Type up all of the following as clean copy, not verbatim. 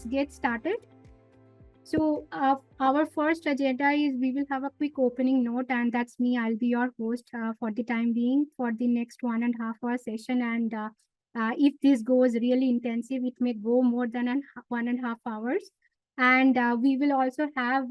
let's get started. So our first agenda is we will have a quick opening note, and that's me. I'll be your host for the time being for the next 1.5 hour session. And if this goes really intensive, it may go more than 1.5 hours. And we will also have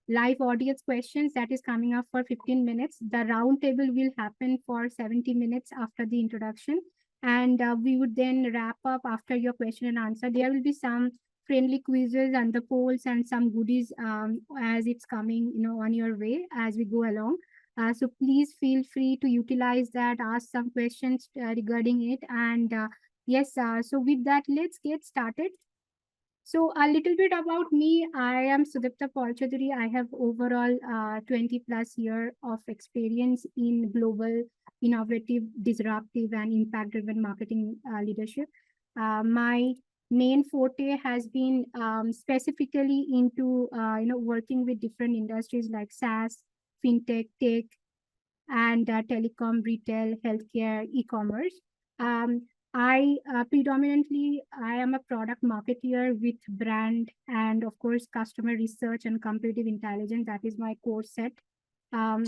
live audience questions that is coming up for 15 minutes. The round table will happen for 70 minutes after the introduction. And we would then wrap up after your question and answer. There will be some friendly quizzes and the polls and some goodies as it's coming on your way as we go along. So please feel free to utilize that, ask some questions regarding it. And yes, so with that, let's get started. So a little bit about me. I am Sudipta Paul-Chaudhary. I have overall 20 plus year of experience in global, innovative, disruptive, and impact-driven marketing leadership. My main forte has been specifically into working with different industries like SaaS, fintech, tech, and telecom, retail, healthcare, e-commerce. I am a product marketer with brand and of course customer research and competitive intelligence. That is my core set. Um,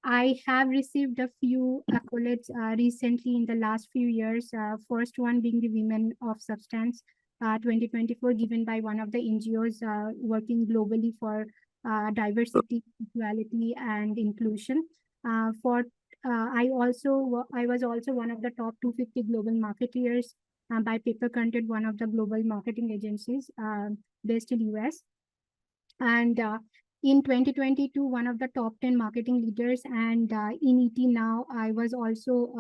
I have received a few accolades recently in the last few years. First one being the Women of Substance 2024, given by one of the NGOs working globally for diversity, equality, and inclusion. For I was also one of the top 250 global marketeers by Paper Content, one of the global marketing agencies based in US. And in 2022, one of the top 10 marketing leaders. And in ET now, I was also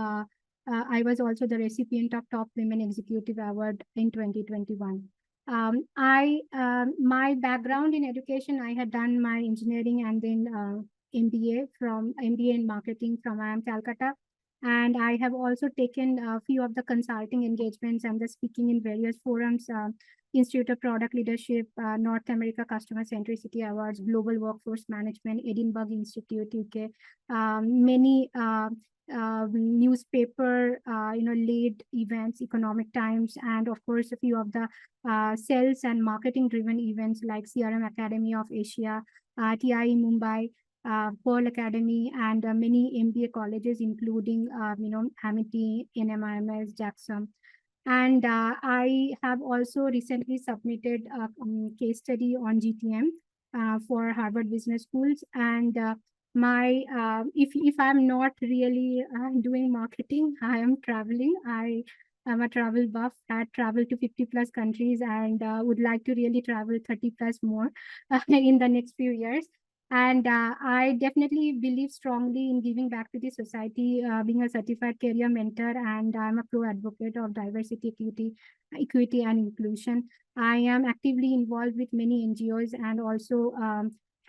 the recipient of Top Women Executive Award in 2021. My background in education, I had done my engineering and then MBA in marketing from IIM Calcutta. And I have also taken a few of the consulting engagements and the speaking in various forums, Institute of Product Leadership, North America Customer Centricity Awards, Global Workforce Management, Edinburgh Institute, UK, many newspaper, lead events, Economic Times, and of course a few of the sales and marketing driven events like CRM Academy of Asia, TIE Mumbai, Pearl Academy, and many MBA colleges, including Amity, NMIMS, Jackson. And I have also recently submitted a case study on GTM for Harvard Business Schools. And if I'm not really doing marketing, I am traveling. I am a travel buff. I traveled to 50 plus countries and would like to really travel 30 plus more in the next few years. And I definitely believe strongly in giving back to the society, being a certified career mentor, and I'm a pro advocate of diversity, equity, and inclusion. I am actively involved with many NGOs and also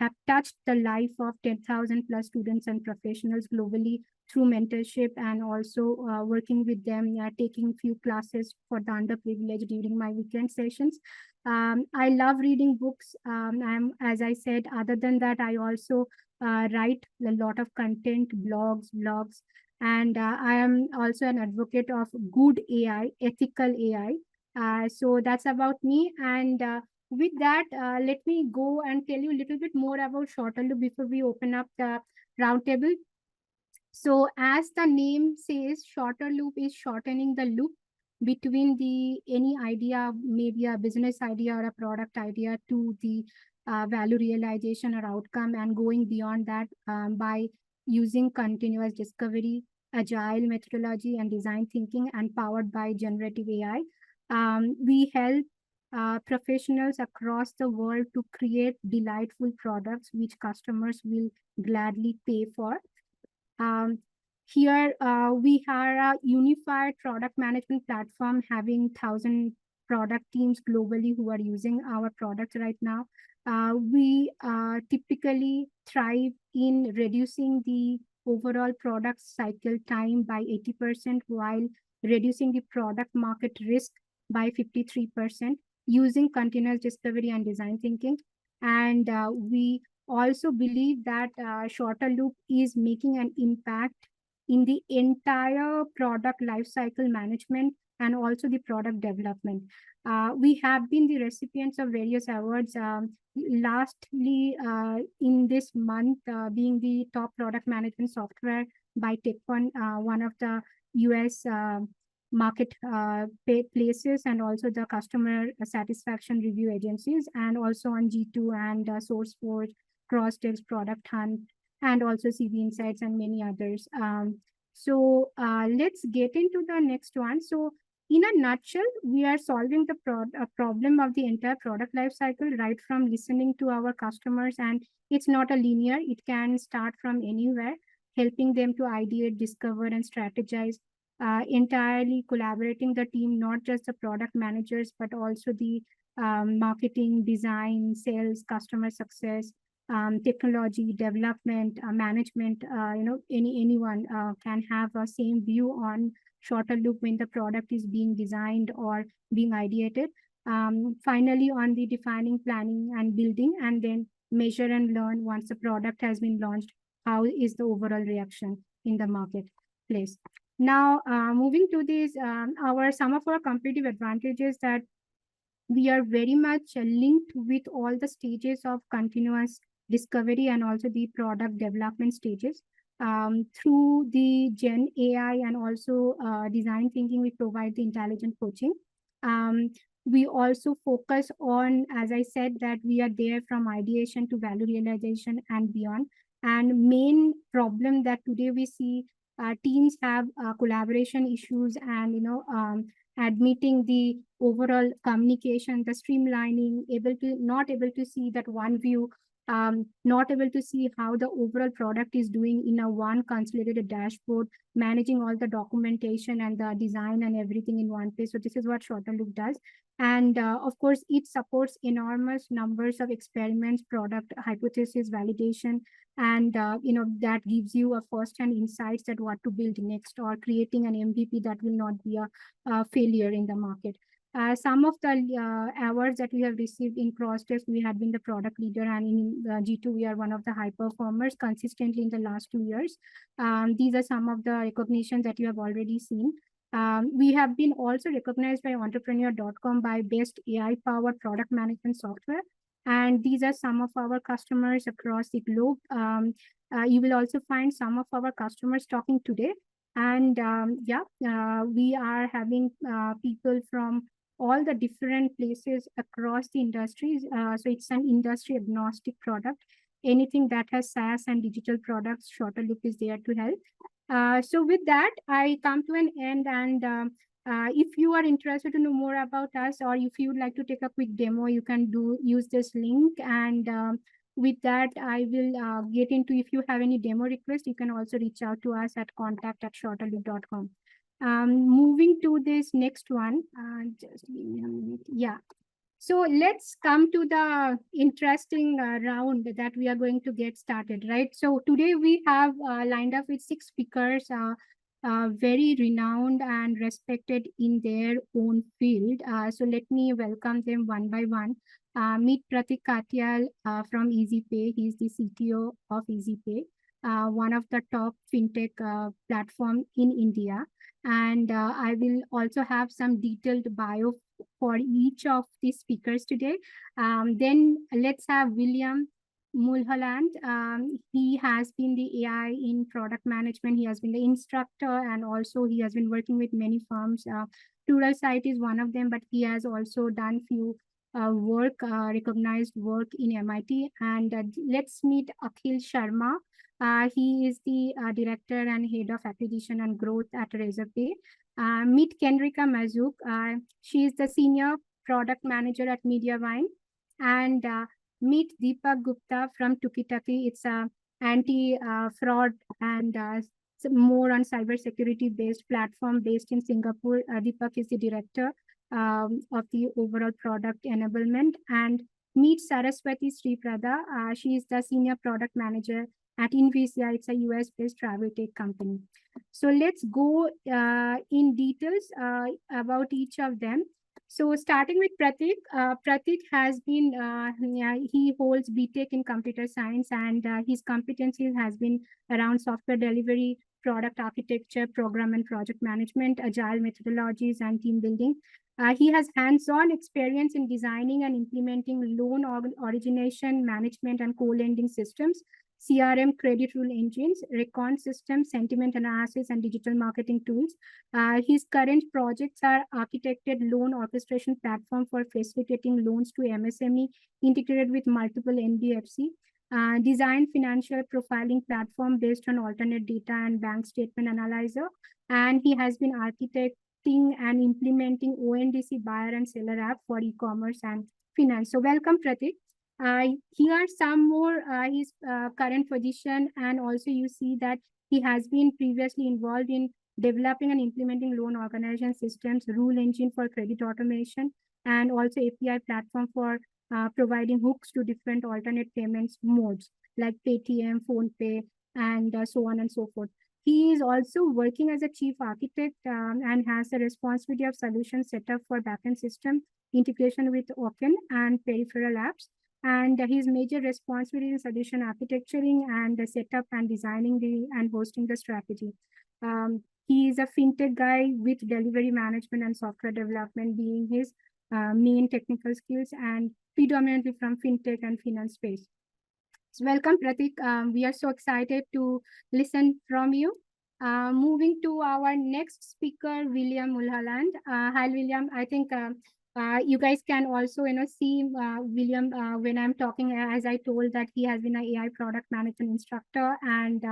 have touched the life of 10,000 plus students and professionals globally through mentorship and also working with them, taking few classes for the underprivileged during my weekend sessions. I love reading books. As I said, other than that, I also write a lot of content, blogs, and I am also an advocate of good AI, ethical AI. So that's about me. And with that, let me go and tell you a little bit more about Shorter Loop before we open up the roundtable. So as the name says, Shorter Loop is shortening the loop between the any idea, maybe a business idea or a product idea, to the value realization or outcome, and going beyond that by using continuous discovery, agile methodology, and design thinking, and powered by generative AI. We help professionals across the world to create delightful products which customers will gladly pay for. Um, Here, we are a unified product management platform having 1,000 product teams globally who are using our products right now. We typically thrive in reducing the overall product cycle time by 80% while reducing the product market risk by 53% using continuous discovery and design thinking. And we also believe that Shorter Loop is making an impact in the entire product lifecycle management and also the product development. We have been the recipients of various awards. Lastly, in this month, being the top product management software by TechOne, one of the US market places, and also the customer satisfaction review agencies, and also on G2 and SourceForge, Crosstex, Product Hunt, and also CV Insights and many others. So let's get into the next one. So in a nutshell, we are solving the problem of the entire product life cycle, right from listening to our customers. And it's not a linear, it can start from anywhere, helping them to ideate, discover, and strategize, entirely collaborating the team, not just the product managers, but also the marketing, design, sales, customer success, technology, development, management. Anyone can have a same view on shorter loop when the product is being designed or being ideated. Finally, on the defining, planning, and building, and then measure and learn once the product has been launched, how is the overall reaction in the marketplace. Now, moving to these, some of our competitive advantages, that we are very much linked with all the stages of continuous discovery and also the product development stages. Through the Gen AI and also design thinking, we provide the intelligent coaching. We also focus on, as I said, that we are there from ideation to value realization and beyond. And main problem that today we see, teams have collaboration issues, and admitting the overall communication, the streamlining, not able to see that one view, not able to see how the overall product is doing in a one consolidated dashboard, managing all the documentation and the design and everything in one place. So this is what Shorter Loop does. And of course, it supports enormous numbers of experiments, product hypothesis validation, and that gives you a first-hand insights that what to build next, or creating an MVP that will not be a failure in the market. Some of the awards that we have received in Crosstex, we had been the product leader, and in G2 we are one of the high performers consistently in the last 2 years. These are some of the recognitions that you have already seen. We have been also recognized by entrepreneur.com by best AI powered product management software. And these are some of our customers across the globe. You will also find some of our customers talking today. And we are having people from all the different places across the industries. So it's an industry agnostic product. Anything that has SaaS and digital products, Shorter Loop is there to help. So with that, I come to an end. And if you are interested to know more about us, or if you would like to take a quick demo, you can use this link. And with that, I will get into, if you have any demo request, you can also reach out to us at contact@shorterloop.com. Moving to this next one, just give me a minute. Yeah. So let's come to the interesting round that we are going to get started, right? So today we have lined up with 6 speakers, very renowned and respected in their own field. So let me welcome them one by one. Meet Pratik Katyal from EasyPay. He's the CTO of EasyPay, one of the top fintech platform in India. And I will also have some detailed bio for each of the speakers today. Then let's have William Mulholland. He has been the AI in product management. He has been the instructor, and also he has been working with many firms. Pluralsight is one of them, but he has also done few recognized work in MIT. And let's meet Akhil Sharma. He is the director and head of acquisition and growth at Razorpay. Meet Kendrika Mazuk. She is the senior product manager at Mediavine. And meet Deepak Gupta from Tukitaki. It's a anti-fraud and more on cybersecurity based platform based in Singapore. Deepak is the director of the overall product enablement. And meet Saraswati Sriprada. She is the senior product manager at Invisia. It's a US-based travel tech company. So let's go in details about each of them. So starting with Pratik, Pratik has been, he holds BTech in computer science, and his competencies has been around software delivery, product architecture, program and project management, agile methodologies, and team building. He has hands-on experience in designing and implementing loan origination, management, and co-lending systems, CRM, credit rule engines, recon systems, sentiment analysis, and digital marketing tools. His current projects are architected loan orchestration platform for facilitating loans to MSME integrated with multiple NBFC, design financial profiling platform based on alternate data and bank statement analyzer. And he has been architecting and implementing ONDC buyer and seller app for e-commerce and finance. So welcome, Pratik. Here are some more his current position, and also you see that he has been previously involved in developing and implementing loan organization systems, rule engine for credit automation, and also API platform for providing hooks to different alternate payments modes like Paytm, PhonePe, and so on and so forth. He is also working as a chief architect and has the responsibility of solution setup for backend system integration with Open and peripheral apps. And his major responsibility is solution architecturing and the setup and designing and hosting the strategy. He is a fintech guy with delivery management and software development being his main technical skills, and predominantly from fintech and finance space. So welcome, Pratik. We are so excited to listen from you. Moving to our next speaker, William Mulholland. Hi, William. I think you guys can also, see William when I'm talking. As I told that he has been an AI product management instructor, and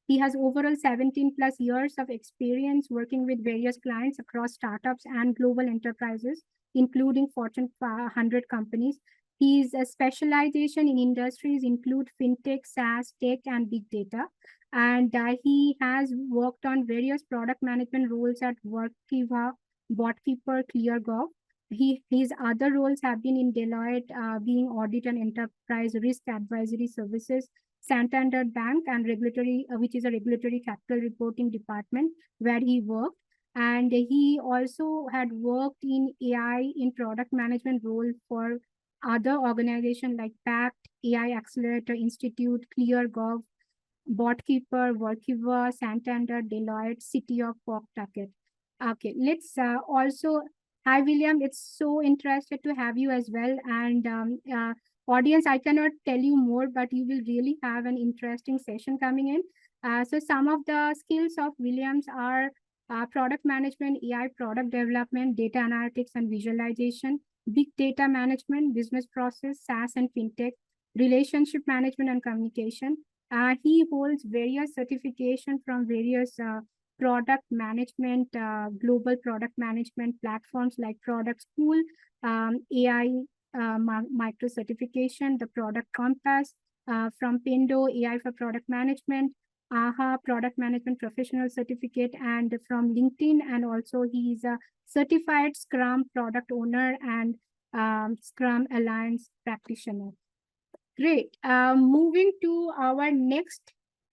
he has overall 17 plus years of experience working with various clients across startups and global enterprises, including Fortune 100 companies. His specialization in industries include fintech, SaaS, tech, and big data. And he has worked on various product management roles at Workiva, BotKeeper, ClearGov. His other roles have been in Deloitte, being audit and enterprise risk advisory services, Santander Bank, and regulatory, which is a regulatory capital reporting department where he worked. And he also had worked in AI in product management role for other organizations like PACT, AI Accelerator Institute, ClearGov, BotKeeper, Workiva, Santander, Deloitte, City of Pawtucket. Okay, let's also, hi William, it's so interested to have you as well. And audience, I cannot tell you more, but you will really have an interesting session coming in. So some of the skills of Williams are product management, AI product development, data analytics and visualization, big data management, business process, SaaS and fintech, relationship management and communication. He holds various certification from various product management, global product management platforms like Product School, AI micro certification, the Product Compass, from Pendo, AI for product management, AHA product management professional certificate, and from LinkedIn. And also he is a certified Scrum product owner and Scrum Alliance practitioner. Great. Moving to our next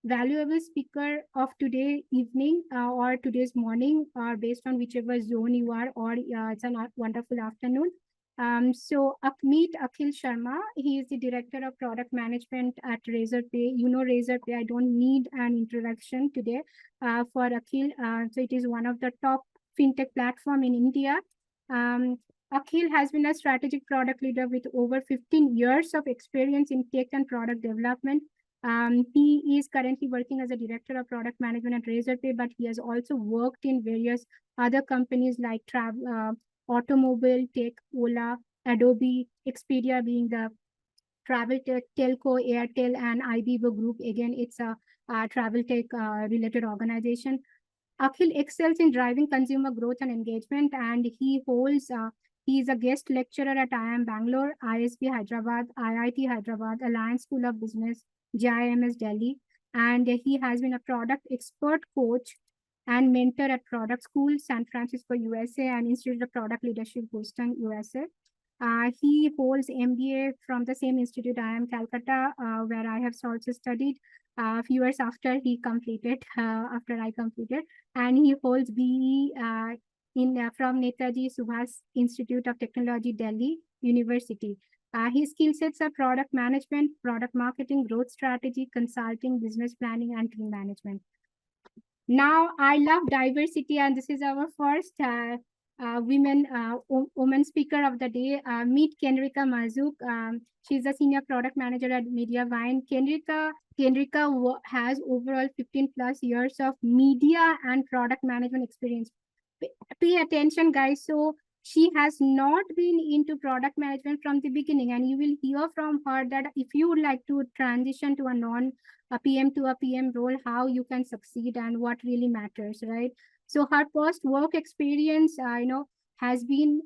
valuable speaker of today evening or today's morning, or based on whichever zone you are, or it's a wonderful afternoon. So meet Akhil Sharma. He is the Director of Product Management at Razorpay. You know Razorpay, I don't need an introduction today for Akhil. So it is one of the top fintech platform in India. Akhil has been a strategic product leader with over 15 years of experience in tech and product development. He is currently working as a director of product management at Razorpay, but he has also worked in various other companies like automobile tech, Ola, Adobe, Expedia being the travel tech, telco, Airtel, and IBEVO Group. Again, it's a travel tech related organization. Akhil excels in driving consumer growth and engagement, and he is a guest lecturer at IIM Bangalore, ISB Hyderabad, IIT Hyderabad, Alliance School of Business, JIMS Delhi, and he has been a product expert coach and mentor at Product School, San Francisco, USA, and Institute of Product Leadership, Boston, USA. He holds MBA from the same institute, IIM Calcutta, where I have also studied a few years after he completed, after I completed, and he holds BE from Netaji Subhas Institute of Technology, Delhi University. His skill sets are product management, product marketing, growth strategy, consulting, business planning, and team management. Now, I love diversity, and this is our first woman speaker of the day. Meet Kenrika Mazuk. She's a senior product manager at Mediavine. Kenrika has overall 15 plus years of media and product management experience. Pay attention, guys. So she has not been into product management from the beginning, and you will hear from her that if you would like to transition to a PM to a PM role, how you can succeed and what really matters, right? So her first work experience, has been,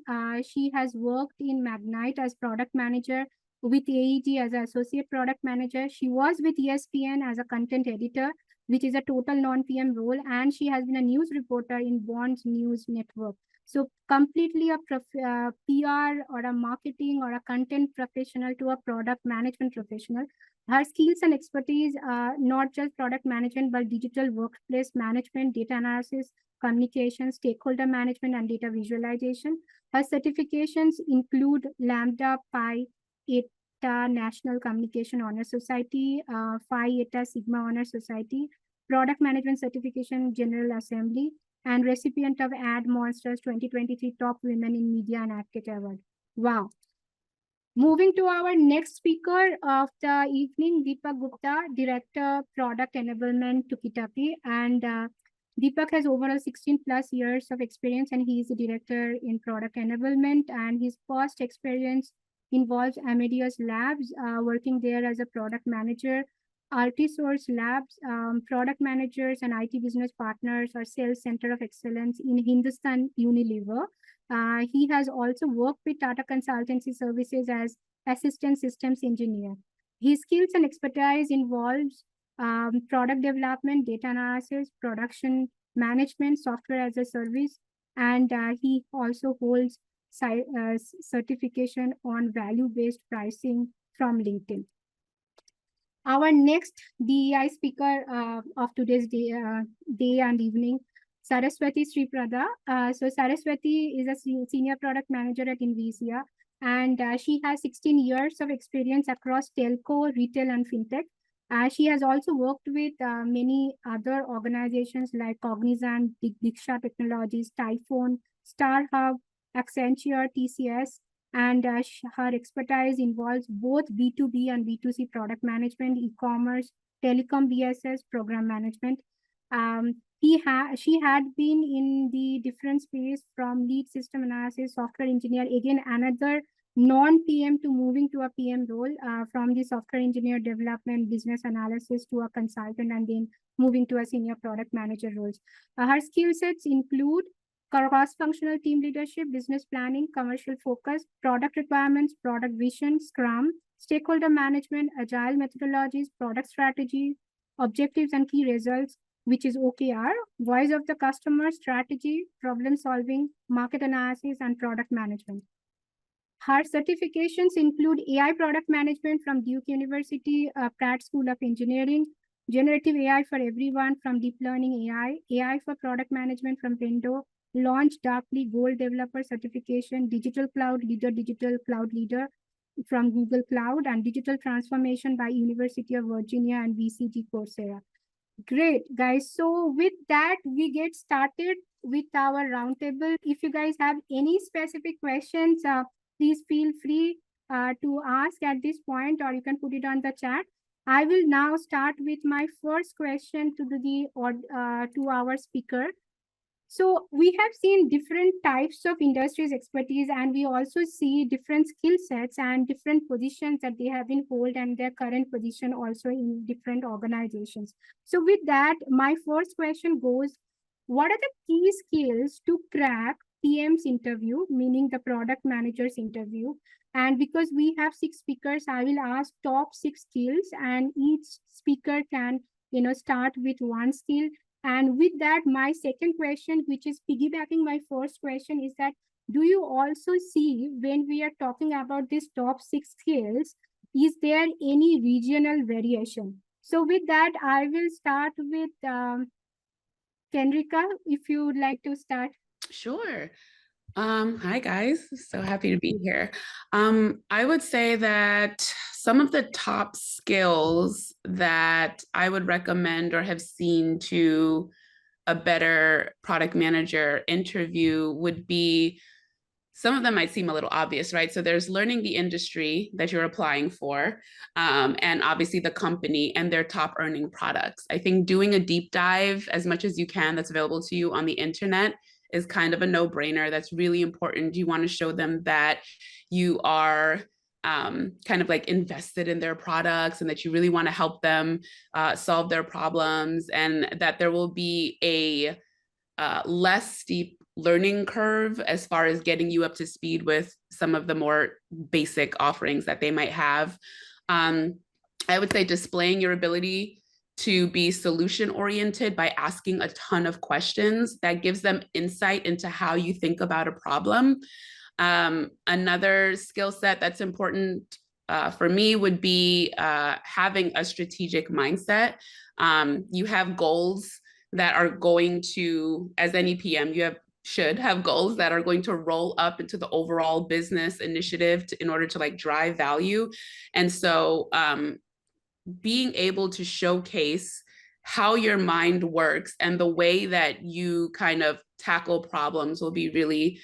she has worked in Magnite as product manager, with AEG as an associate product manager. She was with ESPN as a content editor, which is a total non-PM role, and she has been a news reporter in Bond's News Network. So completely a PR or a marketing or a content professional to a product management professional. Her skills and expertise are not just product management, but digital workplace management, data analysis, communication, stakeholder management, and data visualization. Her certifications include Lambda, Pi, Eta National Communication Honor Society, Phi Eta Sigma Honor Society, Product Management Certification General Assembly, and recipient of Ad Monsters 2023 Top Women in Media and Advocate Award. Wow. Moving to our next speaker of the evening, Deepak Gupta, Director, Product Enablement to Kitapi. And Deepak has overall 16 plus years of experience, and he is a director in product enablement. And his past experience involves Amadeus Labs, working there as a product manager, Altisource Labs, product managers and IT business partners or sales center of excellence in Hindustan Unilever. He has also worked with Tata Consultancy Services as assistant systems engineer. His skills and expertise involves product development, data analysis, production management, software as a service, and he also holds certification on value-based pricing from LinkedIn. Our next DEI speaker of today's day and evening, Saraswati Sriprada. So Saraswati is a senior product manager at Invisia, and she has 16 years of experience across telco, retail, and fintech. She has also worked with many other organizations like Cognizant, Diksha Technologies, Typhoon, StarHub, Accenture, TCS, and her expertise involves both B2B and B2C product management, e-commerce, telecom BSS, program management. She had been in the different space from lead system analysis, software engineer, again, another non-PM to moving to a PM role, from the software engineer development, business analysis to a consultant, and then moving to a senior product manager roles. Her skill sets include cross-functional team leadership, business planning, commercial focus, product requirements, product vision, Scrum, stakeholder management, agile methodologies, product strategy, objectives and key results, which is OKR, voice of the customer, strategy, problem solving, market analysis, and product management. Her certifications include AI product management from Duke University, Pratt School of Engineering, generative AI for everyone from Deep Learning AI, AI for product management from Pendo, Launch Darkly Gold Developer Certification, Digital Cloud Leader from Google Cloud, and Digital Transformation by University of Virginia and VCG Coursera. Great, guys. So with that, we get started with our roundtable. If you guys have any specific questions, please feel free to ask at this point, or you can put it on the chat. I will now start with my first question to our speaker. So we have seen different types of industries expertise, and we also see different skill sets and different positions that they have been hold and their current position also in different organizations. So with that, my first question goes, what are the key skills to crack PM's interview, meaning the product manager's interview? And because we have 6 speakers, I will ask top 6 skills, and each speaker can, start with one skill. And with that, my second question, which is piggybacking my first question, is that do you also see when we are talking about these top 6 skills, is there any regional variation? So with that, I will start with Kenrika, if you would like to start. Sure. Hi, guys. So happy to be here. I would say that some of the top skills that I would recommend or have seen to a better product manager interview would be, some of them might seem a little obvious, right? So there's learning the industry that you're applying for, and obviously the company and their top earning products. I think doing a deep dive as much as you can that's available to you on the internet is kind of a no-brainer. That's really important. You want to show them that you are kind of like invested in their products and that you really want to help them solve their problems, and that there will be a less steep learning curve as far as getting you up to speed with some of the more basic offerings that they might have. I would say displaying your ability to be solution oriented by asking a ton of questions that gives them insight into how you think about a problem. Another skill set that's important for me would be having a strategic mindset. You have goals that are going to, as any PM, should have goals that are going to roll up into the overall business initiative in order to like drive value. And so being able to showcase how your mind works and the way that you kind of tackle problems will be really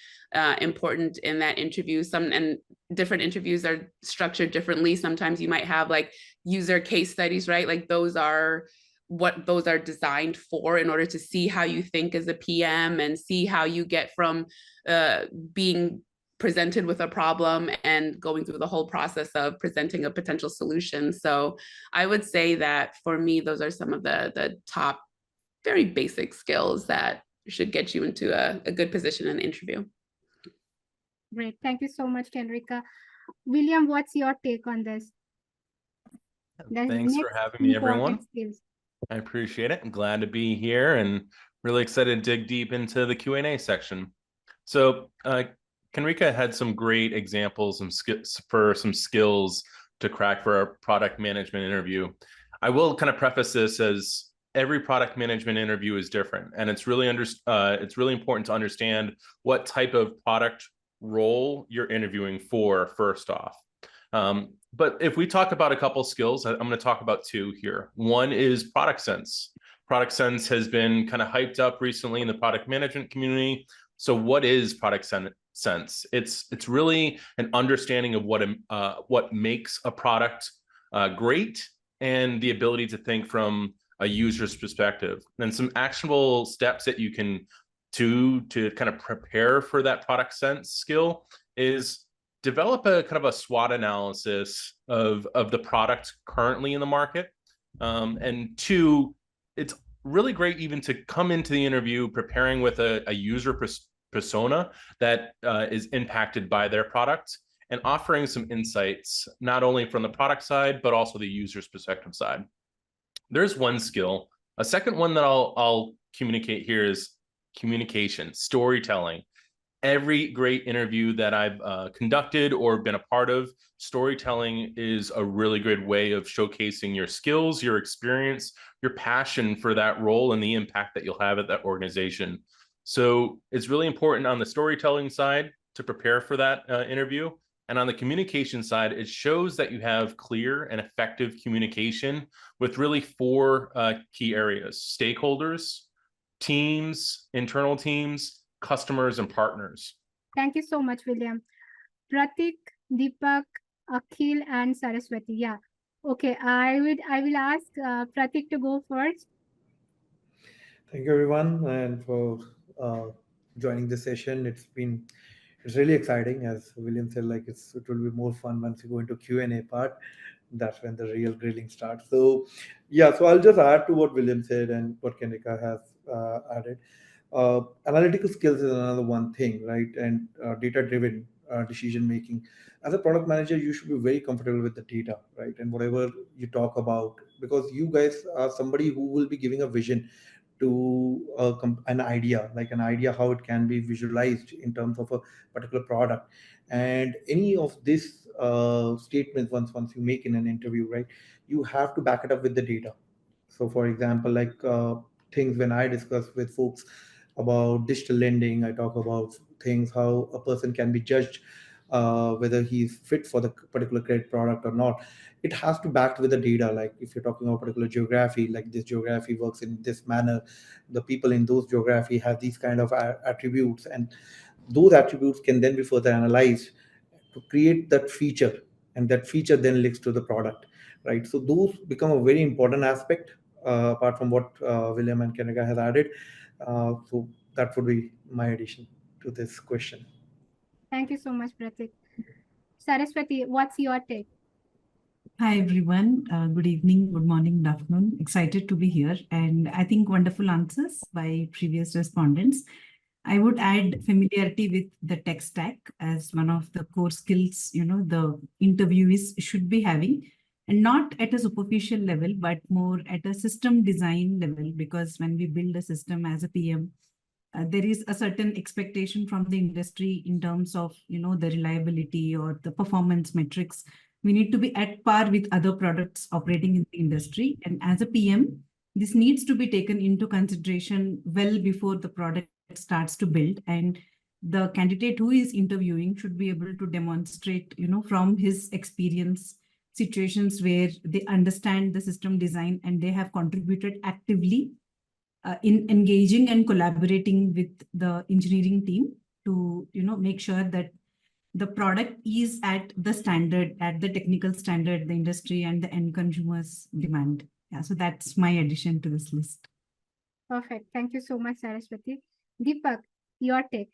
important in that interview. And different interviews are structured differently. Sometimes you might have like user case studies, right? Like those are what those are designed for, in order to see how you think as a PM and see how you get from being presented with a problem and going through the whole process of presenting a potential solution. So I would say that for me, those are some of the top very basic skills that should get you into a good position in the interview. Great. Thank you so much, Kendrika. William, what's your take on this? Thanks for having me, everyone. Skills. I appreciate it. I'm glad to be here and really excited to dig deep into the Q&A section. So Kendrika had some great examples for some skills to crack for a product management interview. I will kind of preface this as every product management interview is different, and it's really important to understand what type of product role you're interviewing for first off. But if we talk about a couple skills, I'm going to talk about two here. One is product sense. Product sense has been kind of hyped up recently in the product management community. So what is product sense? It's really an understanding of what makes a product great, and the ability to think from a user's perspective. And some actionable steps that you can do to kind of prepare for that product sense skill is develop a kind of a SWOT analysis of the product currently in the market. And two, it's really great even to come into the interview preparing with a user persona that is impacted by their product, and offering some insights, not only from the product side, but also the user's perspective side. There's one skill. A second one that I'll communicate here is communication, storytelling. Every great interview that I've conducted or been a part of, storytelling is a really good way of showcasing your skills, your experience, your passion for that role, and the impact that you'll have at that organization. So it's really important on the storytelling side to prepare for that interview. And on the communication side, it shows that you have clear and effective communication with really four key areas: stakeholders, teams, internal teams, customers, and partners. Thank you so much, William. Pratik, Deepak, Akhil, and Saraswati. Yeah. Okay, I will ask Pratik to go first. Thank you, everyone, and for joining this session. It's really exciting. As William said, like it will be more fun once you go into Q&A part. That's when the real grilling starts. So yeah, so I'll just add to what William said and what Kendrika has added. Analytical skills is another one thing, right? And data-driven decision making. As a product manager, you should be very comfortable with the data, right? And whatever you talk about, because you guys are somebody who will be giving a vision to an idea, like an idea how it can be visualized in terms of a particular product. And any of these statements, once you make in an interview, right, you have to back it up with the data. So for example, like things when I discuss with folks about digital lending, I talk about things how a person can be judged whether he's fit for the particular credit product or not. It has to back with the data. Like if you're talking about particular geography, like this geography works in this manner, the people in those geography have these kind of attributes, and those attributes can then be further analyzed to create that feature, and that feature then links to the product, right? So those become a very important aspect, apart from what William and Kanika has added. So that would be my addition to this question. Thank you so much, Pratik. Saraswati, what's your take? Hi, everyone. Good evening, good morning, good afternoon. Excited to be here. And I think wonderful answers by previous respondents. I would add familiarity with the tech stack as one of the core skills, the interviewees should be having, and not at a superficial level, but more at a system design level, because when we build a system as a PM, there is a certain expectation from the industry in terms of, the reliability or the performance metrics. We need to be at par with other products operating in the industry. And as a PM, this needs to be taken into consideration well before the product starts to build. And the candidate who is interviewing should be able to demonstrate, from his experience, situations where they understand the system design and they have contributed actively in engaging and collaborating with the engineering team to, make sure that the product is at the standard, at the technical standard, the industry and the end consumers demand. Yeah, so that's my addition to this list. Perfect. Thank you so much, Saraswati. Deepak, your take.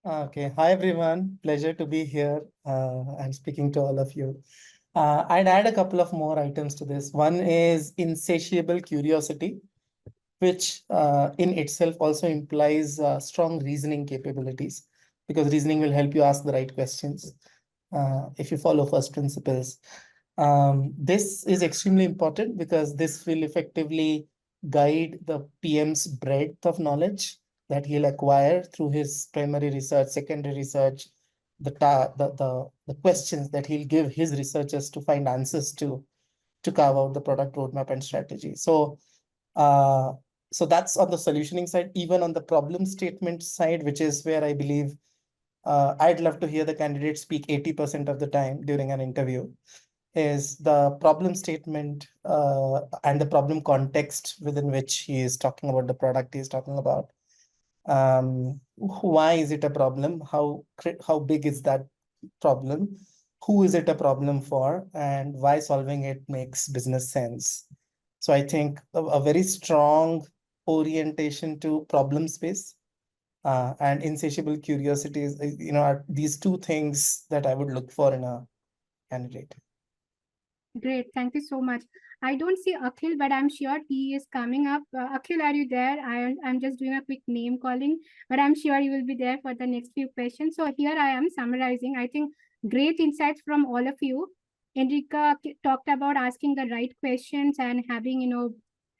Okay, hi everyone. Pleasure to be here and speaking to all of you. I'd add a couple of more items to this. One is insatiable curiosity, which in itself also implies strong reasoning capabilities, because reasoning will help you ask the right questions if you follow first principles. This is extremely important because this will effectively guide the PM's breadth of knowledge that he'll acquire through his primary research, secondary research, the questions that he'll give his researchers to find answers to carve out the product roadmap and strategy. So that's on the solutioning side. Even on the problem statement side, which is where I believe I'd love to hear the candidate speak 80% of the time during an interview, is the problem statement and the problem context within which he is talking about the product he's talking about. Why is it a problem? How big is that problem? Who is it a problem for? And why solving it makes business sense? So I think a very strong orientation to problem space and insatiable curiosity is, are these two things that I would look for in a candidate. Great. Thank you so much. I don't see Akhil, but I'm sure he is coming up. Akhil, are you there? I'm just doing a quick name calling, but I'm sure you will be there for the next few questions. So here I am summarizing. I think great insights from all of you. Enrica talked about asking the right questions and having,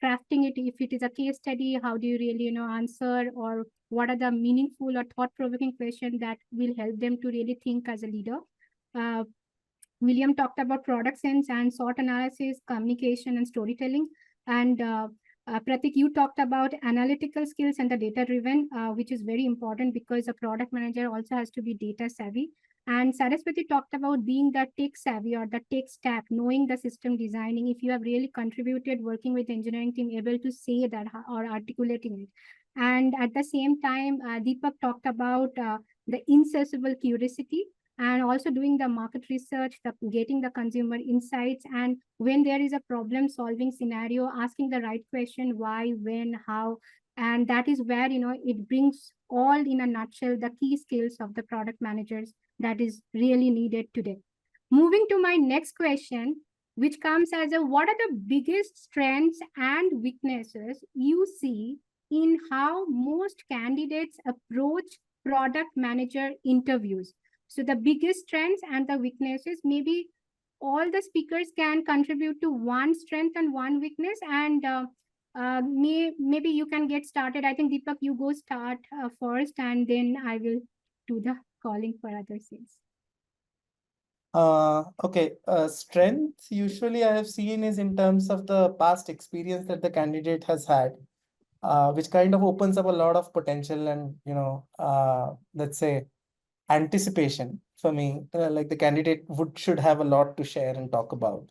crafting it. If it is a case study, how do you really, answer, or what are the meaningful or thought-provoking questions that will help them to really think as a leader? William talked about product sense and SWOT analysis, communication, and storytelling. And Pratik, you talked about analytical skills and the data-driven, which is very important because a product manager also has to be data savvy. And Saraswati talked about being the tech savvy or the tech stack, knowing the system designing. If you have really contributed working with the engineering team, able to say that or articulating it. And at the same time, Deepak talked about the insatiable curiosity, and also doing the market research, getting the consumer insights, and when there is a problem solving scenario, asking the right question, why, when, how. And that is where, it brings all in a nutshell the key skills of the product managers that is really needed today. Moving to my next question, which comes as what are the biggest strengths and weaknesses you see in how most candidates approach product manager interviews? So the biggest strengths and the weaknesses, maybe all the speakers can contribute to one strength and one weakness, and maybe you can get started. I think Deepak, you go start first, and then I will do the calling for other things. Okay, strength usually I have seen is in terms of the past experience that the candidate has had, which kind of opens up a lot of potential and, let's say, anticipation for me, like the candidate should have a lot to share and talk about.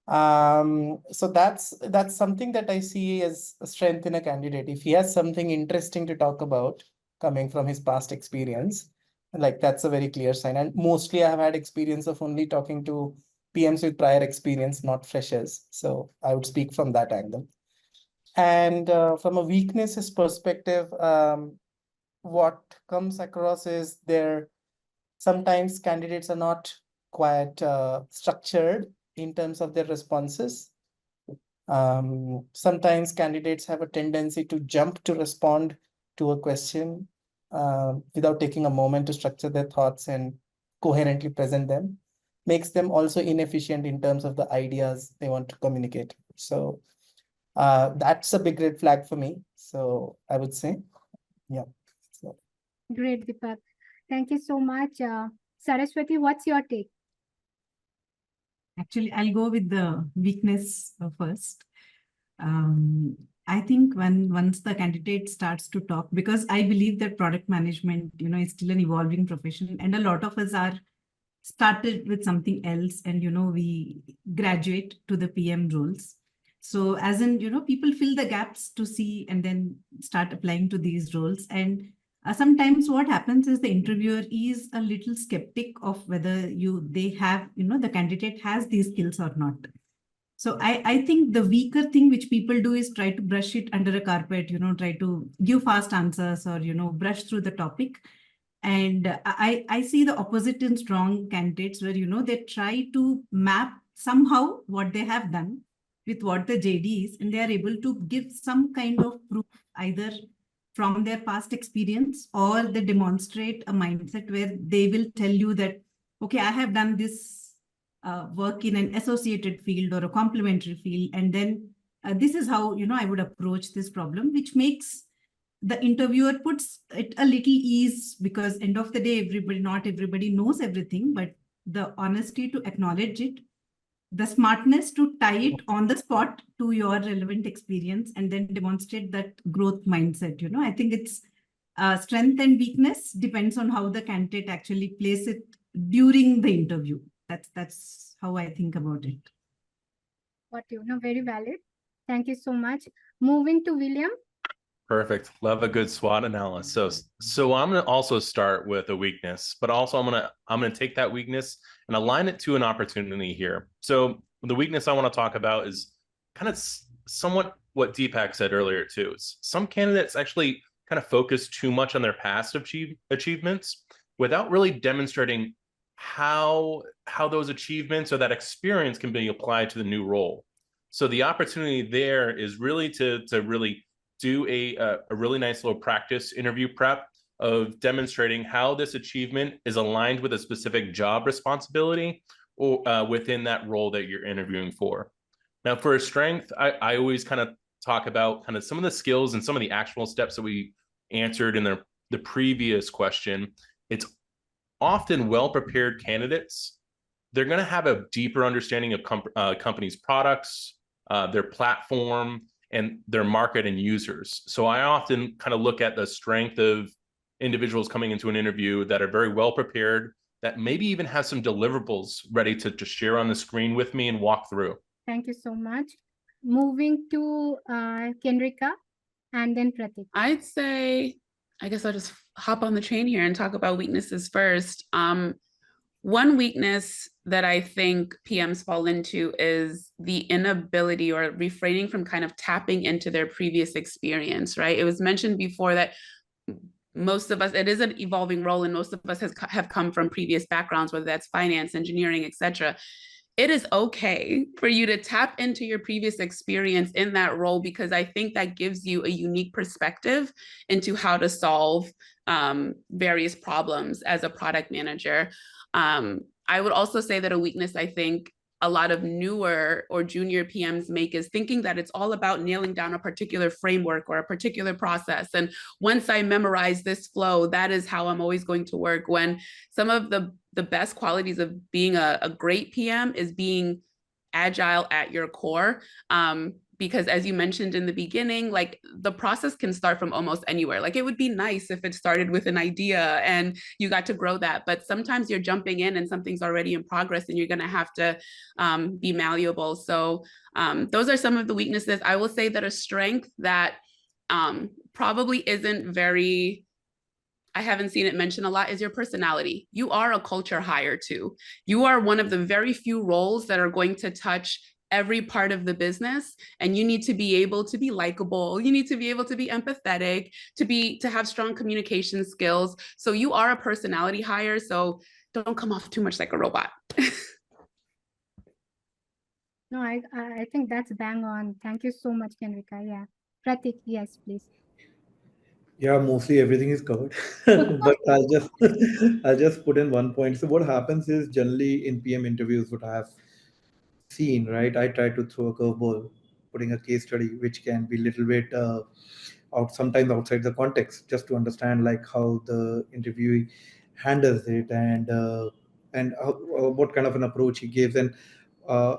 So that's something that I see as a strength in a candidate. If he has something interesting to talk about coming from his past experience, like that's a very clear sign. And mostly I have had experience of only talking to PMs with prior experience, not freshers. So I would speak from that angle. And from a weaknesses perspective, what comes across is sometimes candidates are not quite structured in terms of their responses. Sometimes candidates have a tendency to jump to respond to a question without taking a moment to structure their thoughts and coherently present them. Makes them also inefficient in terms of the ideas they want to communicate. So that's a big red flag for me. So I would say, yeah. So. Great, Deepak. Thank you so much. Saraswati, what's your take? Actually, I'll go with the weakness first. I think once the candidate starts to talk, because I believe that product management, is still an evolving profession, and a lot of us are started with something else, and we graduate to the PM roles. So as in, people fill the gaps to see and then start applying to these roles. And sometimes what happens is the interviewer is a little skeptic of whether the candidate has these skills or not. So I think the weaker thing which people do is try to brush it under a carpet, try to give fast answers or, brush through the topic. And I see the opposite in strong candidates where, they try to map somehow what they have done with what the JD is, and they are able to give some kind of proof either from their past experience, or they demonstrate a mindset where they will tell you that, okay, I have done this work in an associated field or a complementary field. And then this is how, I would approach this problem, which makes the interviewer puts it a little ease, because end of the day, not everybody knows everything, but the honesty to acknowledge it, the smartness to tie it on the spot to your relevant experience, and then demonstrate that growth mindset. I think it's strength and weakness depends on how the candidate actually plays it during the interview. That's how I think about it. Very valid. Thank you so much. Moving to William. Perfect. Love a good SWOT analysis. So I'm going to also start with a weakness, but also I'm going to take that weakness and align it to an opportunity here. So the weakness I want to talk about is kind of somewhat what Deepak said earlier too. Some candidates actually kind of focus too much on their past achievements without really demonstrating how those achievements or that experience can be applied to the new role. So the opportunity there is really to really do a really nice little practice interview prep of demonstrating how this achievement is aligned with a specific job responsibility or within that role that you're interviewing for. Now, for a strength, I always kind of talk about kind of some of the skills and some of the actual steps that we answered in the previous question. It's often well-prepared candidates. They're going to have a deeper understanding of companies' products, their platform, and their market and users. So I often kind of look at the strength of individuals coming into an interview that are very well prepared, that maybe even have some deliverables ready to share on the screen with me and walk through. Thank you so much. Moving to Kendrika and then Pratik. I'd say, I guess I'll just hop on the train here and talk about weaknesses first. One weakness that I think PMs fall into is the inability or refraining from kind of tapping into their previous experience, right? It was mentioned before that most of us, it is an evolving role, and most of us have come from previous backgrounds, whether that's finance, engineering, etc. It is okay for you to tap into your previous experience in that role, because I think that gives you a unique perspective into how to solve various problems as a product manager. I would also say that a weakness I think a lot of newer or junior PMs make is thinking that it's all about nailing down a particular framework or a particular process. And once I memorize this flow, that is how I'm always going to work, when some of the best qualities of being a great PM is being agile at your core. because as you mentioned in the beginning, like the process can start from almost anywhere. Like it would be nice if it started with an idea and you got to grow that, but sometimes you're jumping in and something's already in progress and you're going to have to be malleable. So those are some of the weaknesses. I will say that a strength that probably isn't very, I haven't seen it mentioned a lot, is your personality. You are a culture hire too. You are one of the very few roles that are going to touch every part of the business, and you need to be able to be likable. You need to be able to be empathetic, to have strong communication skills. So you are a personality hire. So don't come off too much like a robot. No, I think that's bang on. Thank you so much, Kendrika. Yeah. Pratik, yes, please. Yeah, mostly everything is covered, but I'll just put in one point. So what happens is generally in PM interviews, what I have seen, right? I try to throw a curveball, putting a case study, which can be a little bit sometimes outside the context, just to understand like how the interviewee handles it and what kind of an approach he gives. And uh,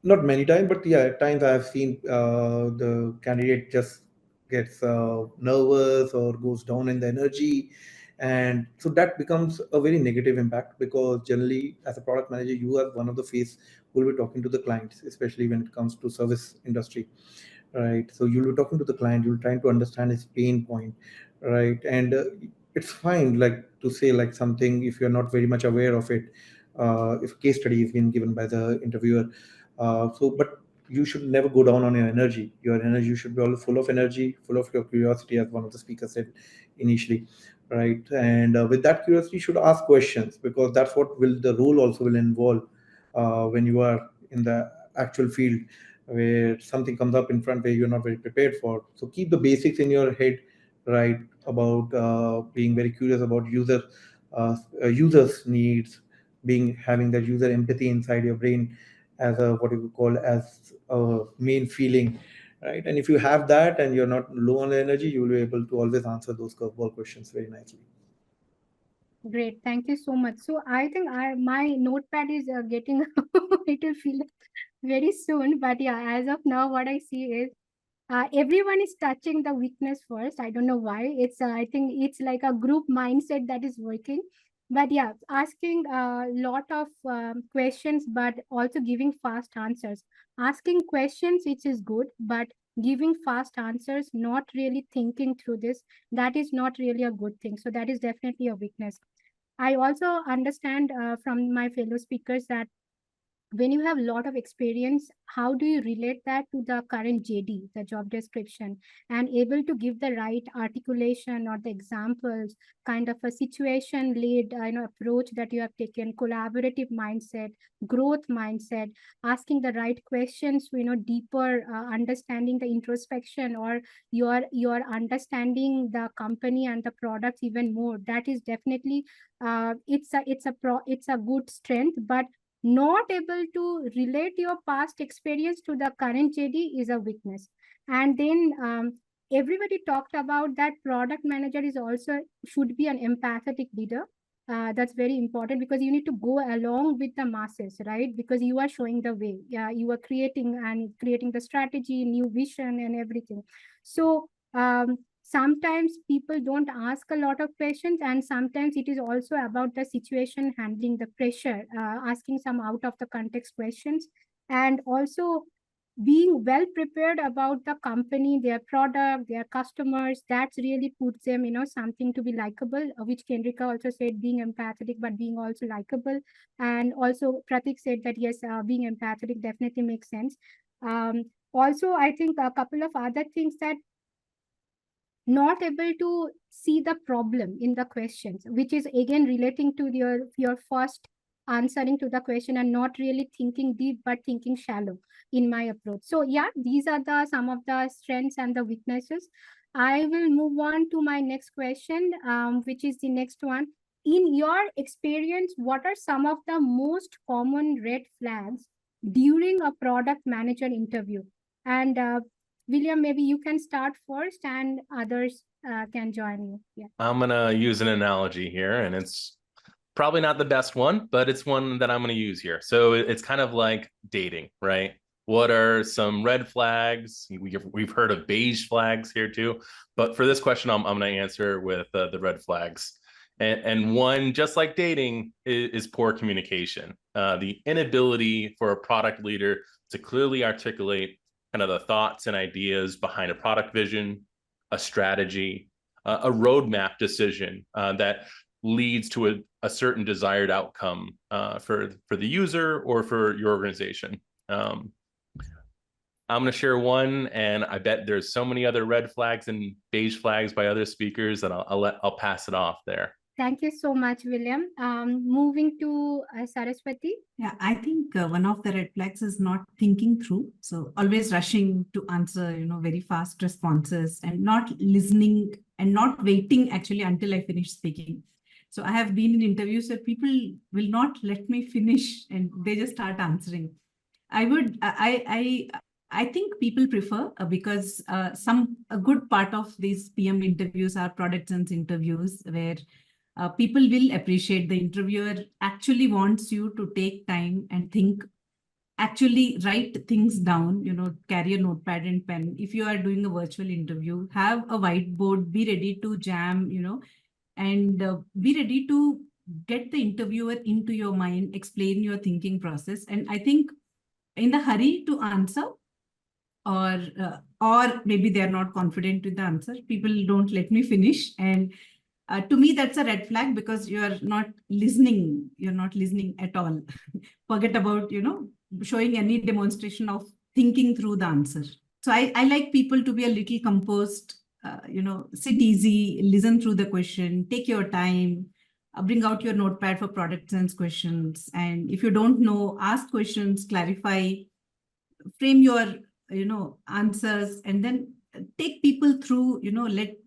not many times, but yeah, at times I have seen the candidate just gets nervous or goes down in the energy, and so that becomes a very negative impact, because generally as a product manager you are one of the face who will be talking to the clients, especially when it comes to service industry, right? So you'll be talking to the client, you're trying to understand his pain point, right? And it's fine like to say like something if you're not very much aware of it, if a case study is being given by the interviewer. But you should never go down on your energy. Your energy, you should be all full of energy, full of your curiosity, as one of the speakers said initially, right? And with that curiosity, you should ask questions, because that's what will the role also will involve when you are in the actual field, where something comes up in front where you're not very prepared for. So keep the basics in your head, right? About being very curious about users' needs, having that user empathy inside your brain as a what you call as a main feeling, right? And if you have that and you're not low on energy, you will be able to always answer those curveball questions very nicely. Great. Thank you so much. So I think my notepad is getting it will fill very soon. But yeah, as of now, what I see is everyone is touching the weakness first. I don't know why. I think it's like a group mindset that is working. But yeah, asking a lot of questions, but also giving fast answers. Asking questions, which is good, but giving fast answers, not really thinking through this, that is not really a good thing. So that is definitely a weakness. I also understand from my fellow speakers that when you have a lot of experience, how do you relate that to the current JD, the job description, and able to give the right articulation or the examples, kind of a situation led approach that you have taken, collaborative mindset, growth mindset, asking the right questions, deeper understanding the introspection, or your understanding the company and the products even more. That is definitely it's a good strength, but not able to relate your past experience to the current JD is a weakness. And then everybody talked about that product manager is also should be an empathetic leader. That's very important, because you need to go along with the masses, right? Because you are showing the way. Yeah, you are creating the strategy, new vision, and everything. So sometimes people don't ask a lot of questions, and sometimes it is also about the situation handling, the pressure, asking some out of the context questions, and also being well prepared about the company, their product, their customers. That's really puts them something to be likable, which Kendrika also said, being empathetic but being also likable. And also Pratik said that yes, being empathetic definitely makes sense. Also I think a couple of other things, that not able to see the problem in the questions, which is again relating to your first answering to the question, and not really thinking deep but thinking shallow in my approach. So yeah, these are the some of the strengths and the weaknesses. I will move on to my next question, which is the next one. In your experience, what are some of the most common red flags during a product manager interview? And William, maybe you can start first and others can join you. Yeah. I'm going to use an analogy here, and it's probably not the best one, but it's one that I'm going to use here. So it's kind of like dating, right? What are some red flags? We've heard of beige flags here too, but for this question, I'm going to answer with the red flags. And one, just like dating, is poor communication. The inability for a product leader to clearly articulate kind of the thoughts and ideas behind a product vision, a strategy, a roadmap decision that leads to a certain desired outcome for the user or for your organization. I'm going to share one, and I bet there's so many other red flags and beige flags by other speakers that I'll pass it off there. Thank you so much, William. Moving to Saraswati. Yeah, I think one of the red flags is not thinking through. So always rushing to answer, very fast responses and not listening and not waiting actually until I finish speaking. So I have been in interviews where people will not let me finish and they just start answering. I think people prefer because a good part of these PM interviews are product sense interviews where people will appreciate the interviewer actually wants you to take time and think, actually write things down, carry a notepad and pen. If you are doing a virtual interview, have a whiteboard, be ready to jam, and be ready to get the interviewer into your mind, explain your thinking process. And I think in the hurry to answer, or maybe they're not confident with the answer, people don't let me finish. And to me, that's a red flag because you're not listening. You're not listening at all. Forget about, showing any demonstration of thinking through the answer. So I like people to be a little composed, sit easy, listen through the question, take your time, bring out your notepad for product sense questions. And if you don't know, ask questions, clarify, frame your, answers, and then take people through,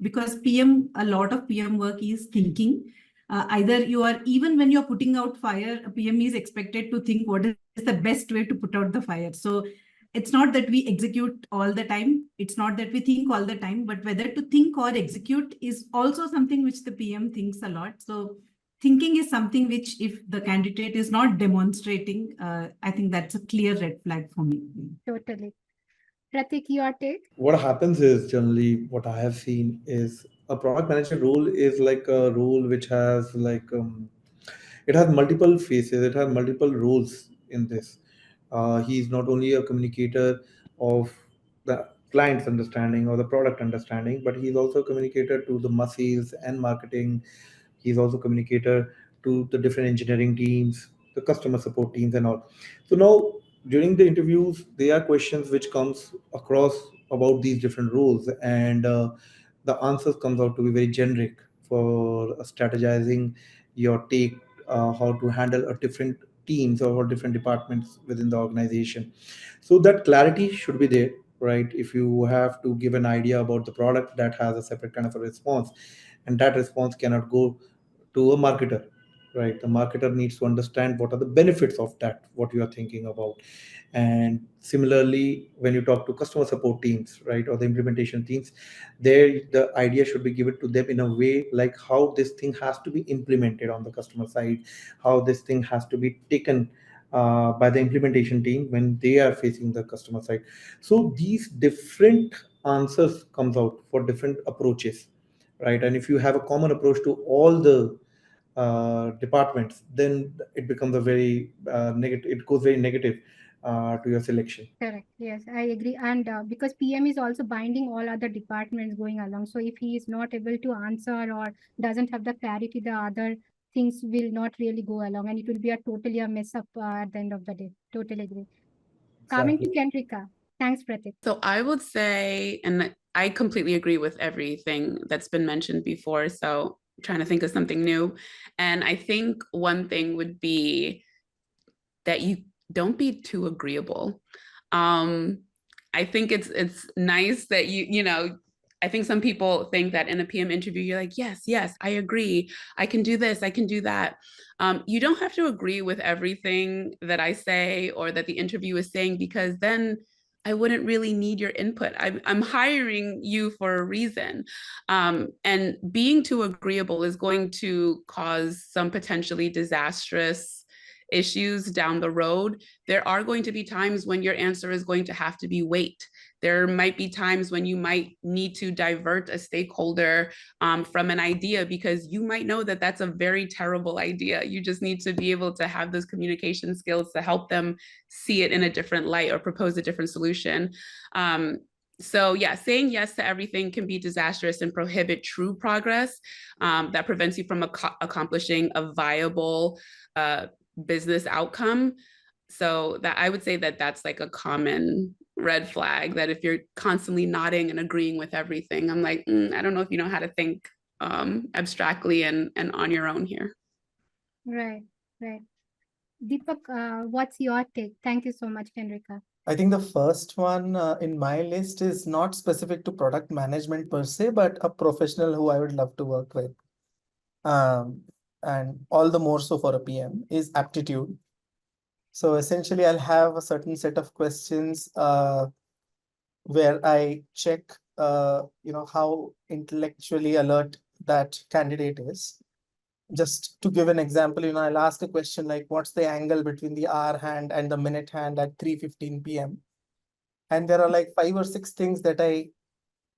because a lot of PM work is thinking. Either you are, even when you're putting out fire, a PM is expected to think what is the best way to put out the fire. So it's not that we execute all the time. It's not that we think all the time, but whether to think or execute is also something which the PM thinks a lot. So thinking is something which, if the candidate is not demonstrating, I think that's a clear red flag for me. Totally. Pratik, your take? What happens is, generally what I have seen is a product manager role is like a role which has it has multiple faces, it has multiple roles in this. He's not only a communicator of the client's understanding or the product understanding, but he's also a communicator to the sales and marketing. He's also communicator to the different engineering teams, the customer support teams and all. So now during the interviews, there are questions which comes across about these different roles, and the answers comes out to be very generic for strategizing your take, how to handle a different teams or different departments within the organization. So that clarity should be there, right? If you have to give an idea about the product, that has a separate kind of a response, and that response cannot go to a marketer, right? The marketer needs to understand what are the benefits of that, what you are thinking about. And similarly, when you talk to customer support teams, right, or the implementation teams, there the idea should be given to them in a way like how this thing has to be implemented on the customer side, how this thing has to be taken by the implementation team when they are facing the customer side. So these different answers comes out for different approaches, right? And if you have a common approach to all the departments, then it becomes a very negative. It goes very negative to your selection. Correct. Yes, I agree. And because PM is also binding all other departments going along. So if he is not able to answer or doesn't have the clarity, the other things will not really go along, and it will be totally a mess up at the end of the day. Totally agree. Coming to Kendrika. Thanks, Pratik. So I would say, and I completely agree with everything that's been mentioned before. So I'm trying to think of something new. And I think one thing would be that you don't be too agreeable. I think it's nice that I think some people think that in a PM interview, you're like, yes, I agree. I can do this, I can do that. You don't have to agree with everything that I say or that the interview is saying, because then I wouldn't really need your input. I'm hiring you for a reason. And being too agreeable is going to cause some potentially disastrous issues down the road, there are going to be times when your answer is going to have to be wait. There might be times when you might need to divert a stakeholder from an idea because you might know that that's a very terrible idea. You just need to be able to have those communication skills to help them see it in a different light or propose a different solution. So yeah, saying yes to everything can be disastrous and prohibit true progress that prevents you from accomplishing a viable business outcome. So that I would say that that's like a common red flag, that if you're constantly nodding and agreeing with everything, I'm like, I don't know if you know how to think abstractly and on your own here. Right, right. Deepak, what's your take? Thank you so much, Henrika. I think the first one in my list is not specific to product management per se, but a professional who I would love to work with. And all the more so for a PM is aptitude. So essentially, I'll have a certain set of questions where I check, how intellectually alert that candidate is. Just to give an example, I'll ask a question like, what's the angle between the hour hand and the minute hand at 3:15 p.m.? And there are like 5 or 6 things that I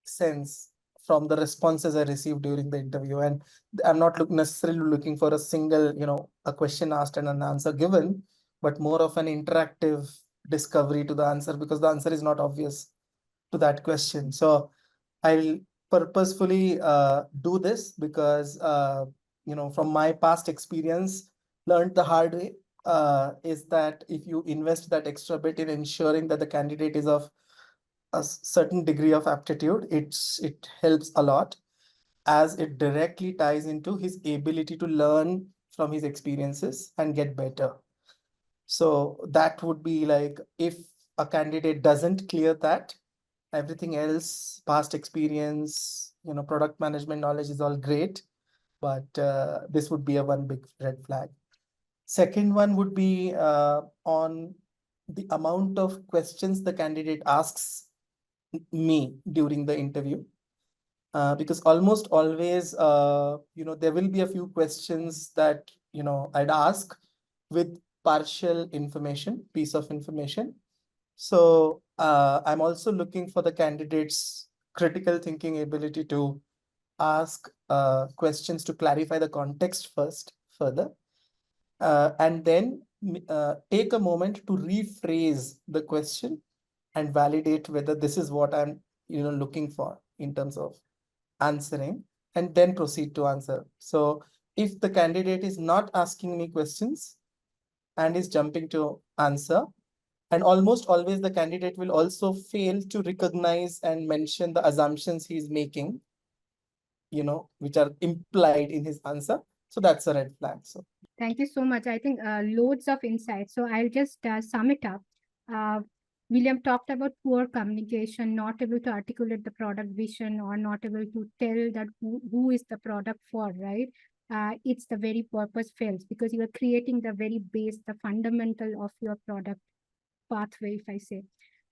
sense from the responses I received during the interview. And I'm not necessarily looking for a single, a question asked and an answer given, but more of an interactive discovery to the answer, because the answer is not obvious to that question. So I'll purposefully do this because, from my past experience, learned the hard way, is that if you invest that extra bit in ensuring that the candidate is of a certain degree of aptitude, it helps a lot, as it directly ties into his ability to learn from his experiences and get better. So that would be like, if a candidate doesn't clear that, everything else, past experience, product management knowledge is all great, but this would be a one big red flag. Second one would be on the amount of questions the candidate asks me during the interview. Because almost always, there will be a few questions that, I'd ask with partial information, piece of information. So I'm also looking for the candidate's critical thinking ability to ask questions to clarify the context further, and then take a moment to rephrase the question and validate whether this is what I'm looking for in terms of answering, and then proceed to answer. So if the candidate is not asking me questions and is jumping to answer, and almost always the candidate will also fail to recognize and mention the assumptions he's making, which are implied in his answer. So that's a red flag. So thank you so much. I think loads of insights. So I'll just sum it up. William talked about poor communication, not able to articulate the product vision, or not able to tell that who is the product for, right? It's the very purpose fails, because you are creating the very base, the fundamental of your product pathway, if I say.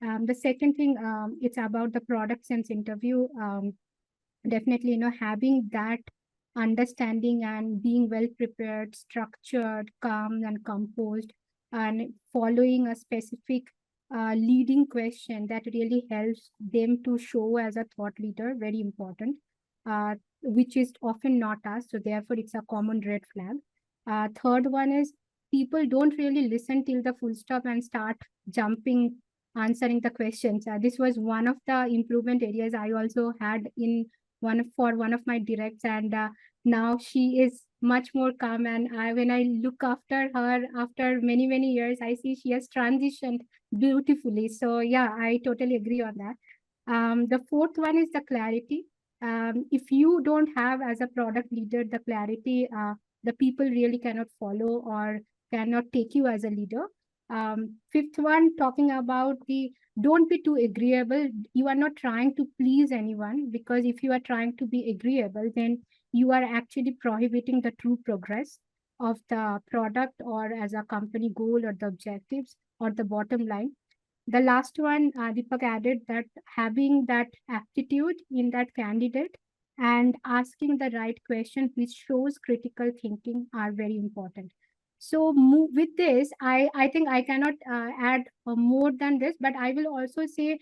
The second thing, it's about the product sense interview. Definitely, having that understanding and being well prepared, structured, calm and composed, and following a specific leading question that really helps them to show as a thought leader, very important, which is often not asked. So therefore, it's a common red flag. Third one is, people don't really listen till the full stop and start jumping, answering the questions. This was one of the improvement areas I also had in one of my directs, and now she is much more calm, and when I look after her after many years, I see she has transitioned beautifully. So yeah, I totally agree on that. The fourth one is the clarity. If you don't have, as a product leader, the clarity, the people really cannot follow or cannot take you as a leader. Fifth one, talking about the, don't be too agreeable. You are not trying to please anyone, because if you are trying to be agreeable, then you are actually prohibiting the true progress of the product, or as a company goal, or the objectives, or the bottom line. The last one, Deepak added that having that aptitude in that candidate and asking the right question, which shows critical thinking, are very important. So with this, I think I cannot add more than this, but I will also say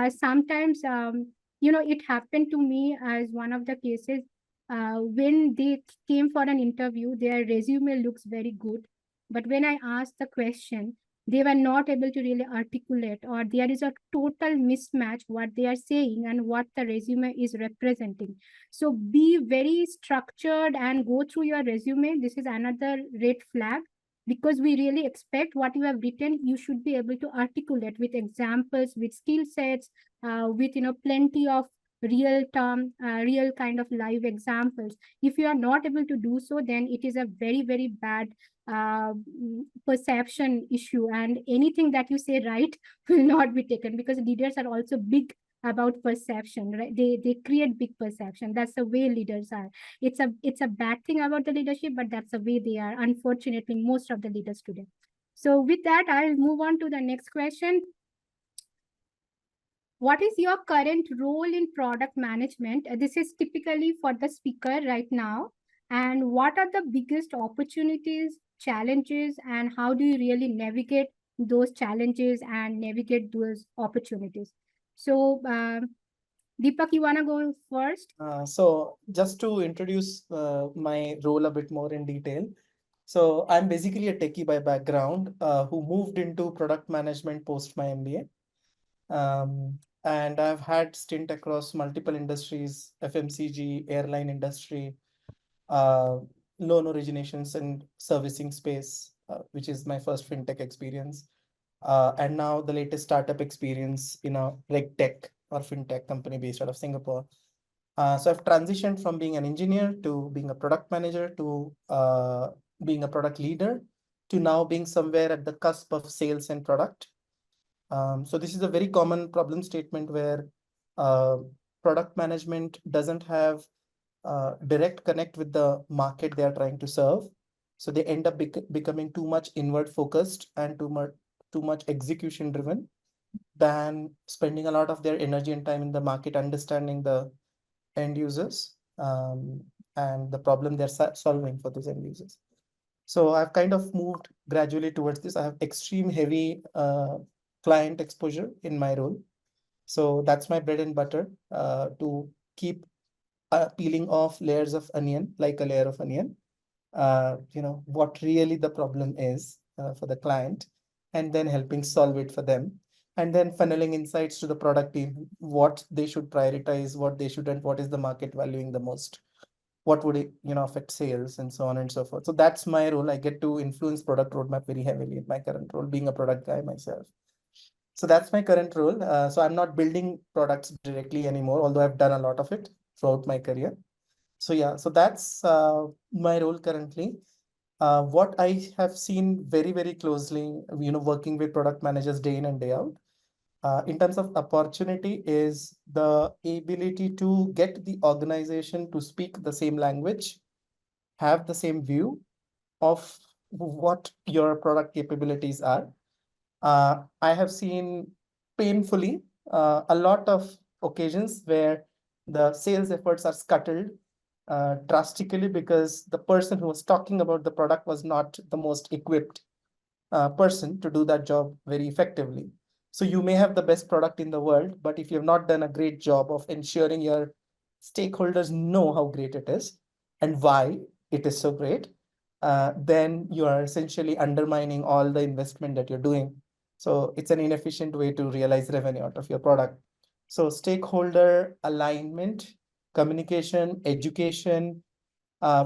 sometimes, it happened to me as one of the cases when they came for an interview, their resume looks very good. But when I asked the question, they were not able to really articulate, or there is a total mismatch what they are saying and what the resume is representing. So be very structured and go through your resume. This is another red flag, because we really expect what you have written, you should be able to articulate with examples, with skill sets, with plenty of real kind of live examples. If you are not able to do so, then it is a very, very bad perception issue, and anything that you say right will not be taken, because leaders are also big about perception, right? They create big perception. That's the way leaders are. It's a bad thing about the leadership, but that's the way they are, unfortunately, most of the leaders today. So with that, I'll move on to the next question. What is your current role in product management? This is typically for the speaker right now. And what are the biggest opportunities, challenges, and how do you really navigate those challenges and navigate those opportunities? So, Deepak, you want to go first? So just to introduce my role a bit more in detail. So I'm basically a techie by background who moved into product management post my MBA. And I've had stint across multiple industries, FMCG, airline industry, loan originations and servicing space, which is my first fintech experience. And now the latest startup experience in a reg tech or fintech company based out of Singapore. So I've transitioned from being an engineer to being a product manager to being a product leader to now being somewhere at the cusp of sales and product. So this is a very common problem statement where product management doesn't have direct connect with the market they are trying to serve. So they end up becoming too much inward focused and too much execution driven than spending a lot of their energy and time in the market understanding the end users and the problem they're solving for those end users. So I've kind of moved gradually towards this. I have extreme heavy client exposure in my role. So that's my bread and butter to keep peeling off layers of onion, like a layer of onion, what really the problem is for the client, and then helping solve it for them. And then funneling insights to the product team, what they should prioritize, what they shouldn't, what is the market valuing the most, what would it, affect sales and so on and so forth. So that's my role. I get to influence product roadmap very heavily in my current role, being a product guy myself. So that's my current role. So I'm not building products directly anymore, although I've done a lot of it throughout my career. So yeah, so that's my role currently. What I have seen very, very closely, working with product managers day in and day out, in terms of opportunity is the ability to get the organization to speak the same language, have the same view of what your product capabilities are. I have seen painfully a lot of occasions where the sales efforts are scuttled drastically because the person who was talking about the product was not the most equipped person to do that job very effectively. So you may have the best product in the world, but if you have not done a great job of ensuring your stakeholders know how great it is and why it is so great, then you are essentially undermining all the investment that you're doing. So it's an inefficient way to realize revenue out of your product. So stakeholder alignment, communication, education,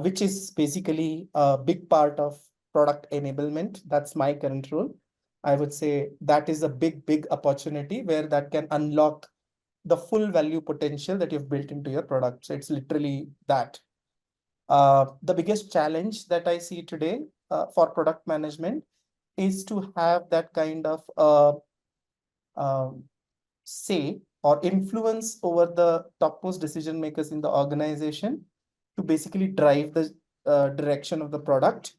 which is basically a big part of product enablement. That's my current role. I would say that is a big, big opportunity where that can unlock the full value potential that you've built into your product. So it's literally that. The biggest challenge that I see today for product management is to have that kind of say or influence over the topmost decision makers in the organization to basically drive the direction of the product.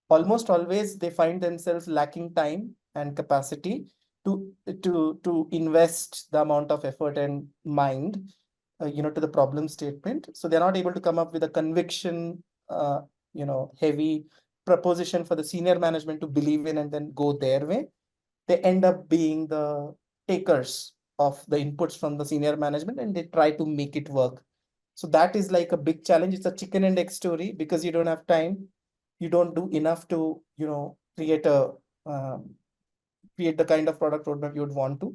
Almost always they find themselves lacking time and capacity to invest the amount of effort and mind to the problem statement. So they're not able to come up with a conviction heavy proposition for the senior management to believe in and then go their way, they end up being the takers of the inputs from the senior management and they try to make it work. So that is like a big challenge. It's a chicken and egg story because you don't have time. You don't do enough to, create the kind of product roadmap you would want to.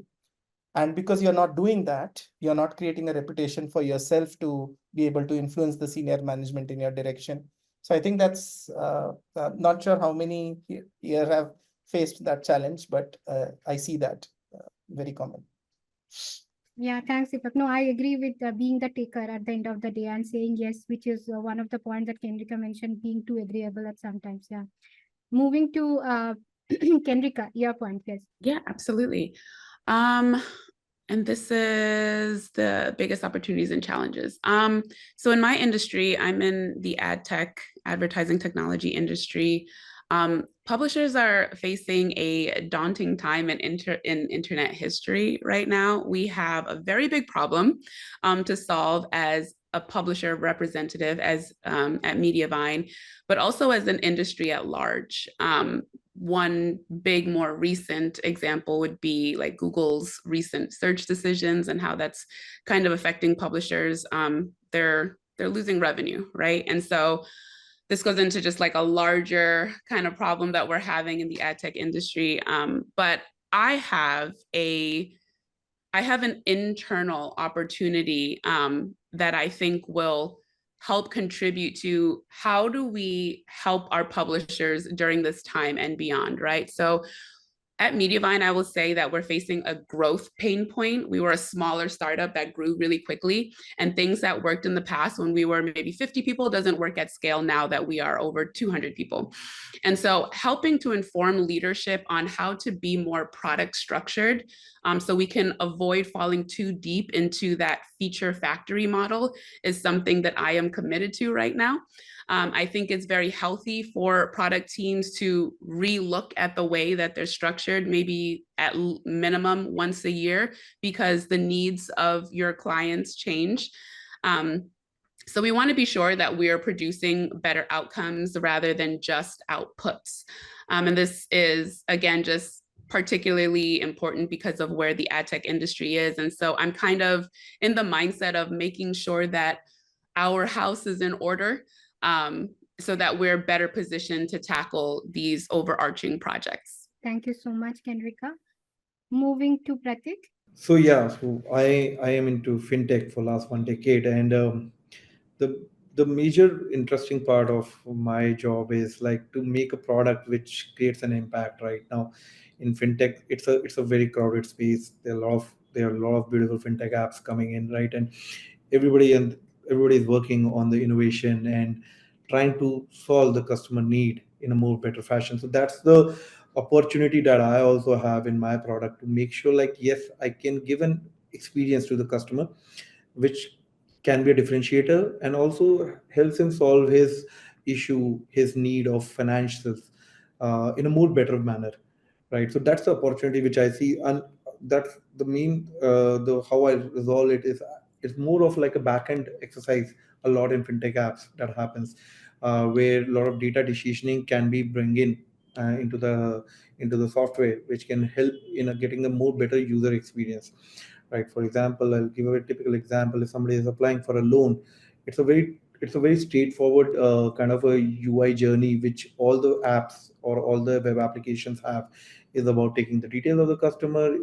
And because you're not doing that, you're not creating a reputation for yourself to be able to influence the senior management in your direction. So I think that's not sure how many here have faced that challenge, but I see that very common. Yeah, thanks, Deepak. No, I agree with being the taker at the end of the day and saying yes, which is one of the points that Kendrika mentioned, being too agreeable at sometimes. Yeah. Moving to Kendrika, your point, yes. Yeah, absolutely. And this is the biggest opportunities and challenges. So in my industry, I'm in the ad tech, advertising technology industry. Publishers are facing a daunting time in internet history right now. We have a very big problem to solve as a publisher representative as at Mediavine, but also as an industry at large. One big, more recent example would be like Google's recent search decisions and how that's kind of affecting publishers. They're losing revenue, right? And so this goes into just like a larger kind of problem that we're having in the ad tech industry. But I have an internal opportunity that I think will help contribute to how do we help our publishers during this time and beyond, right? So at Mediavine, I will say that we're facing a growth pain point. We were a smaller startup that grew really quickly, and things that worked in the past when we were maybe 50 people doesn't work at scale now that we are over 200 people. And so helping to inform leadership on how to be more product structured so we can avoid falling too deep into that feature factory model is something that I am committed to right now. I think it's very healthy for product teams to re-look at the way that they're structured, maybe at minimum once a year, because the needs of your clients change. So we want to be sure that we are producing better outcomes rather than just outputs. And this is, again, just particularly important because of where the ad tech industry is. And so I'm kind of in the mindset of making sure that our house is in order so that we're better positioned to tackle these overarching projects. Thank you so much, Kendrika. Moving to Pratik. So yeah, so I am into fintech for last 1 decade, and the major interesting part of my job is like to make a product which creates an impact. Right now, in fintech, it's a very crowded space. There are a lot of beautiful fintech apps coming in, right? And everybody is working on the innovation and trying to solve the customer need in a more better fashion. So that's the opportunity that I also have in my product to make sure, like, yes, I can give an experience to the customer which can be a differentiator and also helps him solve his issue, his need of financials in a more better manner, right? So that's the opportunity which I see, and that's the mean. The how I resolve it is it's more of like a back end exercise. A lot in fintech apps that happens, where a lot of data decisioning can be bring in into the software, which can help in getting a more better user experience, right? For example, I'll give a very typical example. If somebody is applying for a loan, it's a very straightforward kind of a UI journey which all the apps or all the web applications have, is about taking the details of the customer,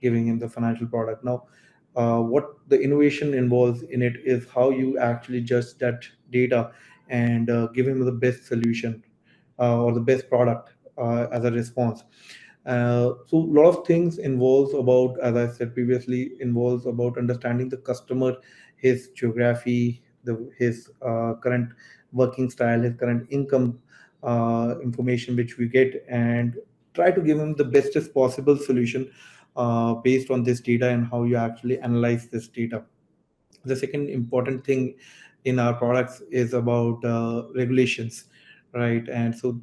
giving him the financial product. Now, what the innovation involves in it is how you actually judge that data and give him the best solution or the best product as a response. So a lot of things involves about, as I said previously, involves about understanding the customer, his geography, his current working style, his current income information which we get, and try to give him the bestest possible solution based on this data and how you actually analyze this data. The second important thing in our products is about regulations, right? And so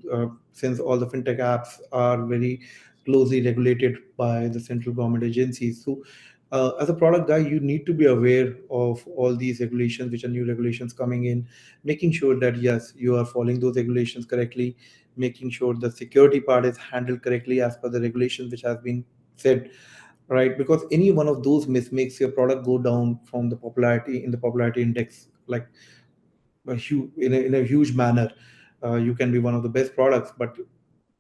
since all the fintech apps are very closely regulated by the central government agencies, so as a product guy, you need to be aware of all these regulations, which are new regulations coming in, making sure that yes, you are following those regulations correctly, making sure the security part is handled correctly as per the regulations which has been said, right? Because any one of those makes your product go down from the popularity in the popularity index, like in a huge manner. You can be one of the best products, but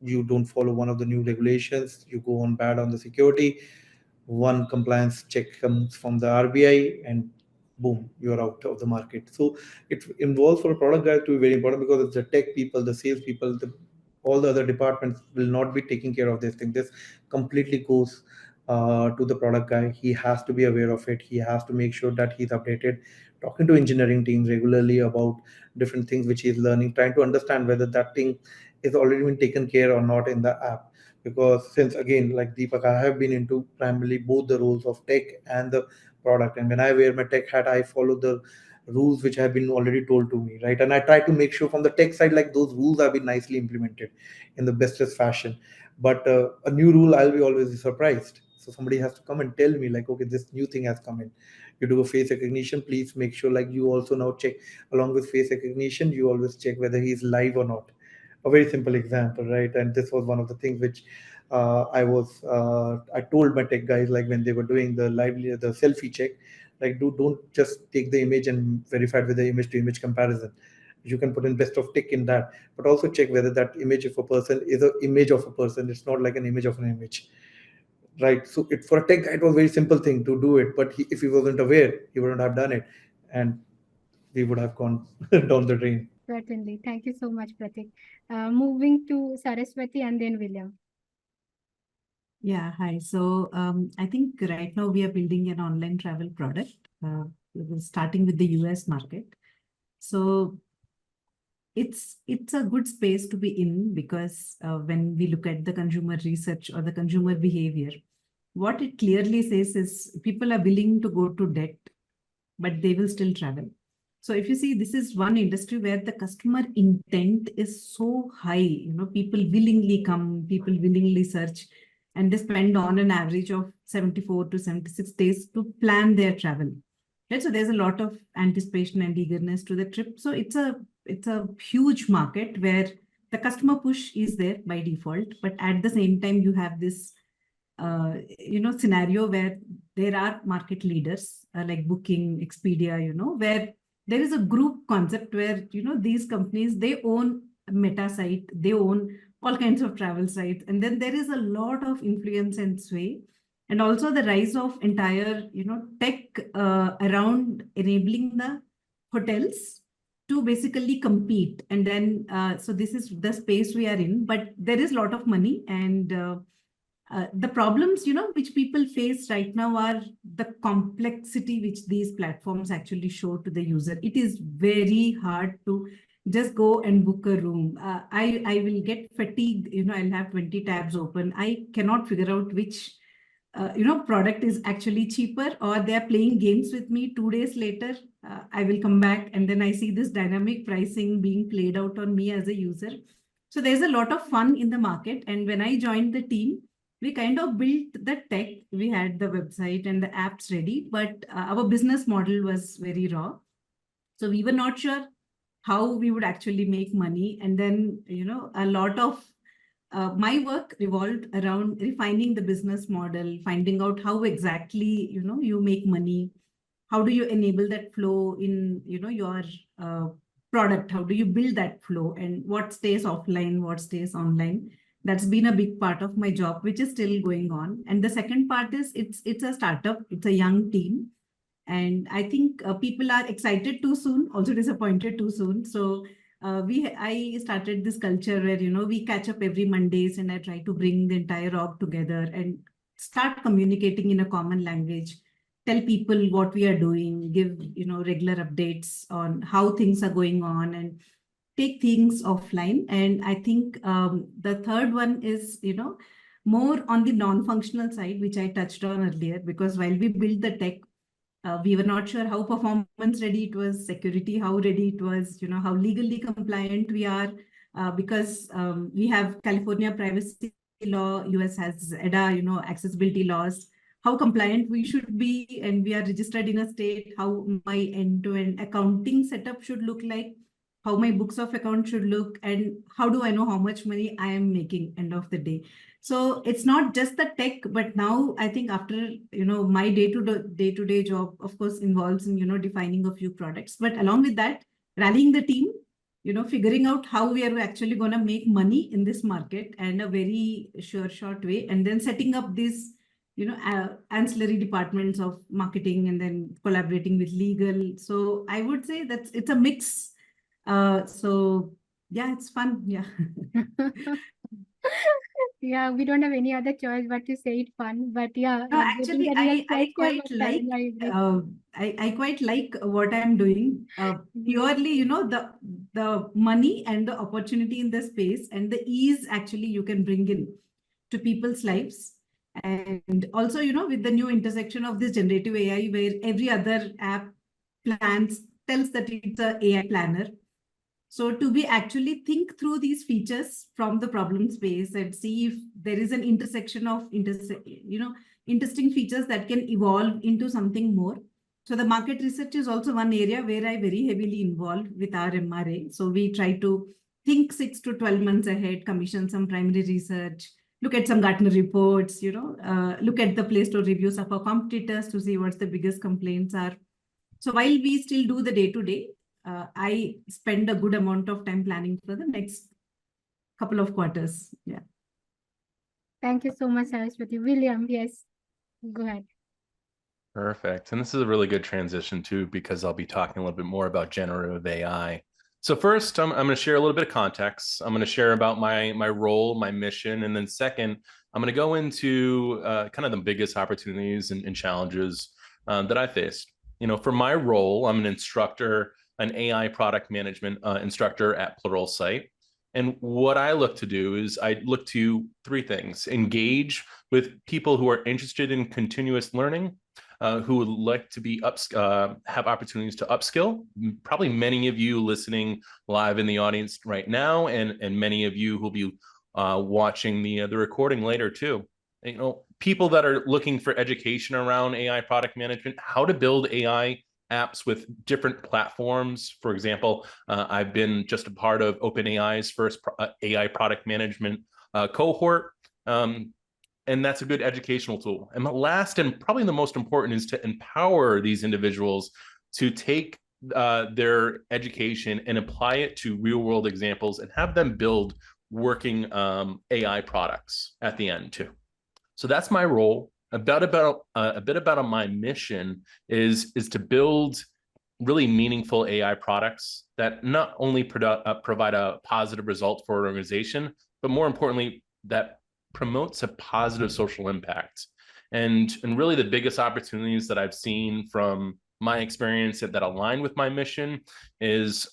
you don't follow one of the new regulations, you go on bad on the security, one compliance check comes from the RBI, and boom, you're out of the market. So it involves for a product guy to be very important, because it's the tech people, the sales people, all the other departments will not be taking care of this thing. This completely goes to the product guy. He has to be aware of it. He has to make sure that he's updated, talking to engineering teams regularly about different things which he's learning, trying to understand whether that thing is already been taken care or not in the app. Because since again, like Deepak, I have been into primarily both the roles of tech and the product, and when I wear my tech hat, I follow the rules which have been already told to me, right? And I try to make sure from the tech side, like those rules have been nicely implemented in the bestest fashion. But a new rule, I'll be always surprised. So somebody has to come and tell me, like, okay, this new thing has come in. You do a face recognition, please make sure, like, you also now check, along with face recognition, you always check whether he's live or not. A very simple example, right? And this was one of the things which I told my tech guys, like when they were doing the selfie check, like don't just take the image and verify with the image to image comparison. You can put in best of tick in that, but also check whether that image of a person is an image of a person. It's not like an image of an image, right? So it, for a tech guy, it was a very simple thing to do it, but if he wasn't aware, he wouldn't have done it, and we would have gone down the drain. Certainly. Thank you so much, Pratik. Moving to Saraswati and then William. Yeah, hi. So I think right now we are building an online travel product, starting with the US market. So it's a good space to be in, because when we look at the consumer research or the consumer behavior, what it clearly says is people are willing to go to debt, but they will still travel. So if you see, this is one industry where the customer intent is so high, people willingly come, people willingly search, and they spend on an average of 74 to 76 days to plan their travel. Right? So there's a lot of anticipation and eagerness to the trip. So it's a huge market where the customer push is there by default, but at the same time, you have this scenario where there are market leaders like Booking, Expedia, where there is a group concept where, these companies, they own a meta site, they own all kinds of travel sites. And then there is a lot of influence and sway. And also the rise of entire, tech around enabling the hotels to basically compete. And then, so this is the space we are in, but there is a lot of money, and the problems, which people face right now are the complexity which these platforms actually show to the user. It is very hard to just go and book a room. I will get fatigued, I'll have 20 tabs open. I cannot figure out which product is actually cheaper, or they're playing games with me. 2 days later, I will come back and then I see this dynamic pricing being played out on me as a user. So there's a lot of fun in the market. And when I joined the team, we kind of built the tech. We had the website and the apps ready, but our business model was very raw. So we were not sure how we would actually make money. And then, a lot of my work revolved around refining the business model, finding out how exactly, you make money. How do you enable that flow in, your product? How do you build that flow, and what stays offline, what stays online? That's been a big part of my job, which is still going on. And the second part is it's a startup, it's a young team. And I think people are excited too soon, also disappointed too soon. So I started this culture where, we catch up every Mondays, and I try to bring the entire org together and start communicating in a common language, tell people what we are doing, give, regular updates on how things are going on, and take things offline. And I think the third one is, more on the non-functional side, which I touched on earlier, because while we build the tech, we were not sure how performance ready it was, security, how ready it was, how legally compliant we are, because we have California privacy law, US has EDA, accessibility laws. how compliant we should be, and we are registered in a state, how my end-to-end accounting setup should look like, how my books of account should look, and how do I know how much money I am making end of the day. So it's not just the tech, but now I think after, my day-to-day job, of course, involves in, defining a few products, but along with that, rallying the team, figuring out how we are actually going to make money in this market and a very sure short way, and then setting up these ancillary departments of marketing and then collaborating with legal. So I would say it's a mix. So yeah, it's fun. Yeah. Yeah, we don't have any other choice but to say it fun. But yeah, No, getting actually, the real I culture, quite but like I agree. I quite like what I'm doing. Purely, the money and the opportunity in the space and the ease actually you can bring in to people's lives. And also, with the new intersection of this generative AI, where every other app tells that it's a AI planner. So to be actually think through these features from the problem space and see if there is an intersection of interesting features that can evolve into something more. So the market research is also one area where I very heavily involved with our MRA. So we try to think 6 to 12 months ahead, commission some primary research, look at some Gartner reports, look at the Play Store reviews of our competitors to see what the biggest complaints are. So while we still do the day-to-day, I spend a good amount of time planning for the next couple of quarters. Yeah. Thank you so much, Saraswati. William, yes, go ahead. Perfect. And this is a really good transition too, because I'll be talking a little bit more about generative AI. So first, I'm going to share a little bit of context. I'm going to share about my role, my mission, and then second, I'm going to go into kind of the biggest opportunities and challenges that I faced. For my role, I'm an instructor, an AI product management instructor at Pluralsight. And what I look to do is I look to three things: engage with people who are interested in continuous learning, who would like to be have opportunities to upskill. Probably many of you listening live in the audience right now, and many of you who'll be watching the recording later too. People that are looking for education around AI product management, how to build AI apps with different platforms. For example, I've been just a part of OpenAI's first AI product management cohort. And that's a good educational tool. And the last and probably the most important is to empower these individuals to take their education and apply it to real world examples and have them build working AI products at the end too. So that's my role. A bit about my mission is to build really meaningful AI products that not only provide a positive result for an organization, but more importantly, that promotes a positive social impact. And really the biggest opportunities that I've seen from my experience that align with my mission is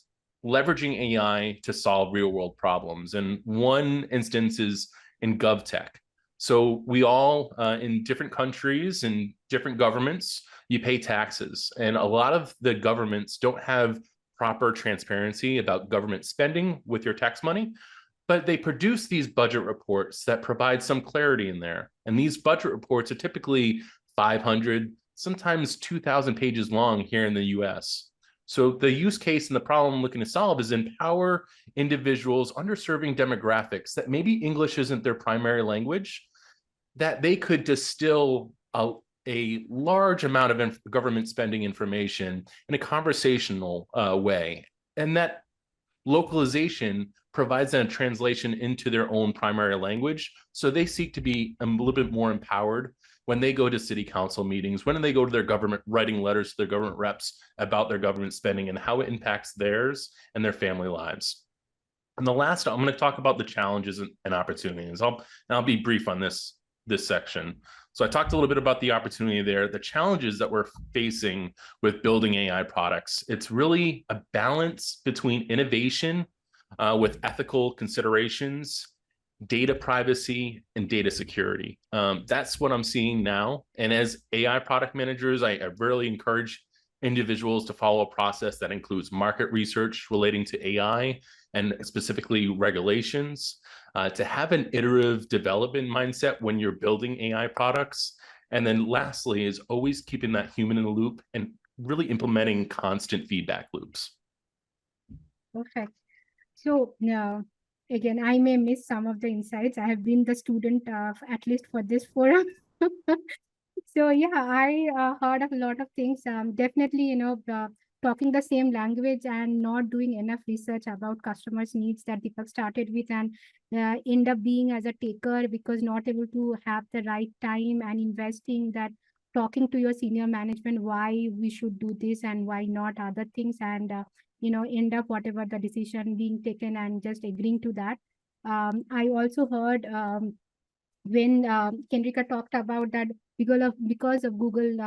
leveraging AI to solve real world problems. And one instance is in GovTech. So we all, in different countries and different governments, you pay taxes. And a lot of the governments don't have proper transparency about government spending with your tax money, but they produce these budget reports that provide some clarity in there. And these budget reports are typically 500, sometimes 2,000 pages long here in the US. So the use case and the problem I'm looking to solve is empower individuals, underserving demographics that maybe English isn't their primary language, that they could distill a large amount of government spending information in a conversational way. And that localization provides them a translation into their own primary language. So they seek to be a little bit more empowered when they go to city council meetings, when they go to their government, writing letters to their government reps about their government spending and how it impacts theirs and their family lives. And the last, I'm going to talk about the challenges and opportunities. I'll be brief on this section. So I talked a little bit about the opportunity there, the challenges that we're facing with building AI products. It's really a balance between innovation with ethical considerations, data privacy, and data security. That's what I'm seeing now. And as AI product managers, I really encourage individuals to follow a process that includes market research relating to AI and specifically regulations, to have an iterative development mindset when you're building AI products, And then lastly is always keeping that human in the loop and really implementing constant feedback loops. Perfect. So again, I may miss some of the insights. I have been the student at least for this forum. So yeah, I heard of a lot of things. Definitely, talking the same language and not doing enough research about customers' needs that Deepak started with, and end up being as a taker because not able to have the right time and investing that, talking to your senior management why we should do this and why not other things, and end up whatever the decision being taken and just agreeing to that. I also heard when Kendrika talked about that because of Google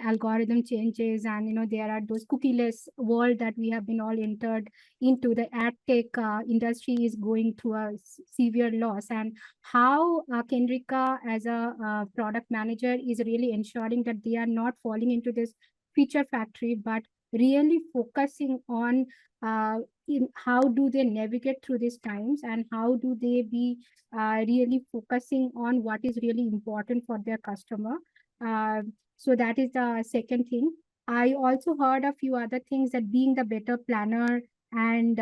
algorithm changes, and there are those cookieless world that we have been all entered into. The ad tech industry is going through a severe loss, and how Kendrika as a product manager is really ensuring that they are not falling into this feature factory, but really focusing on in how do they navigate through these times, and how do they be really focusing on what is really important for their customer. So that is the second thing. I also heard a few other things, that being the better planner, and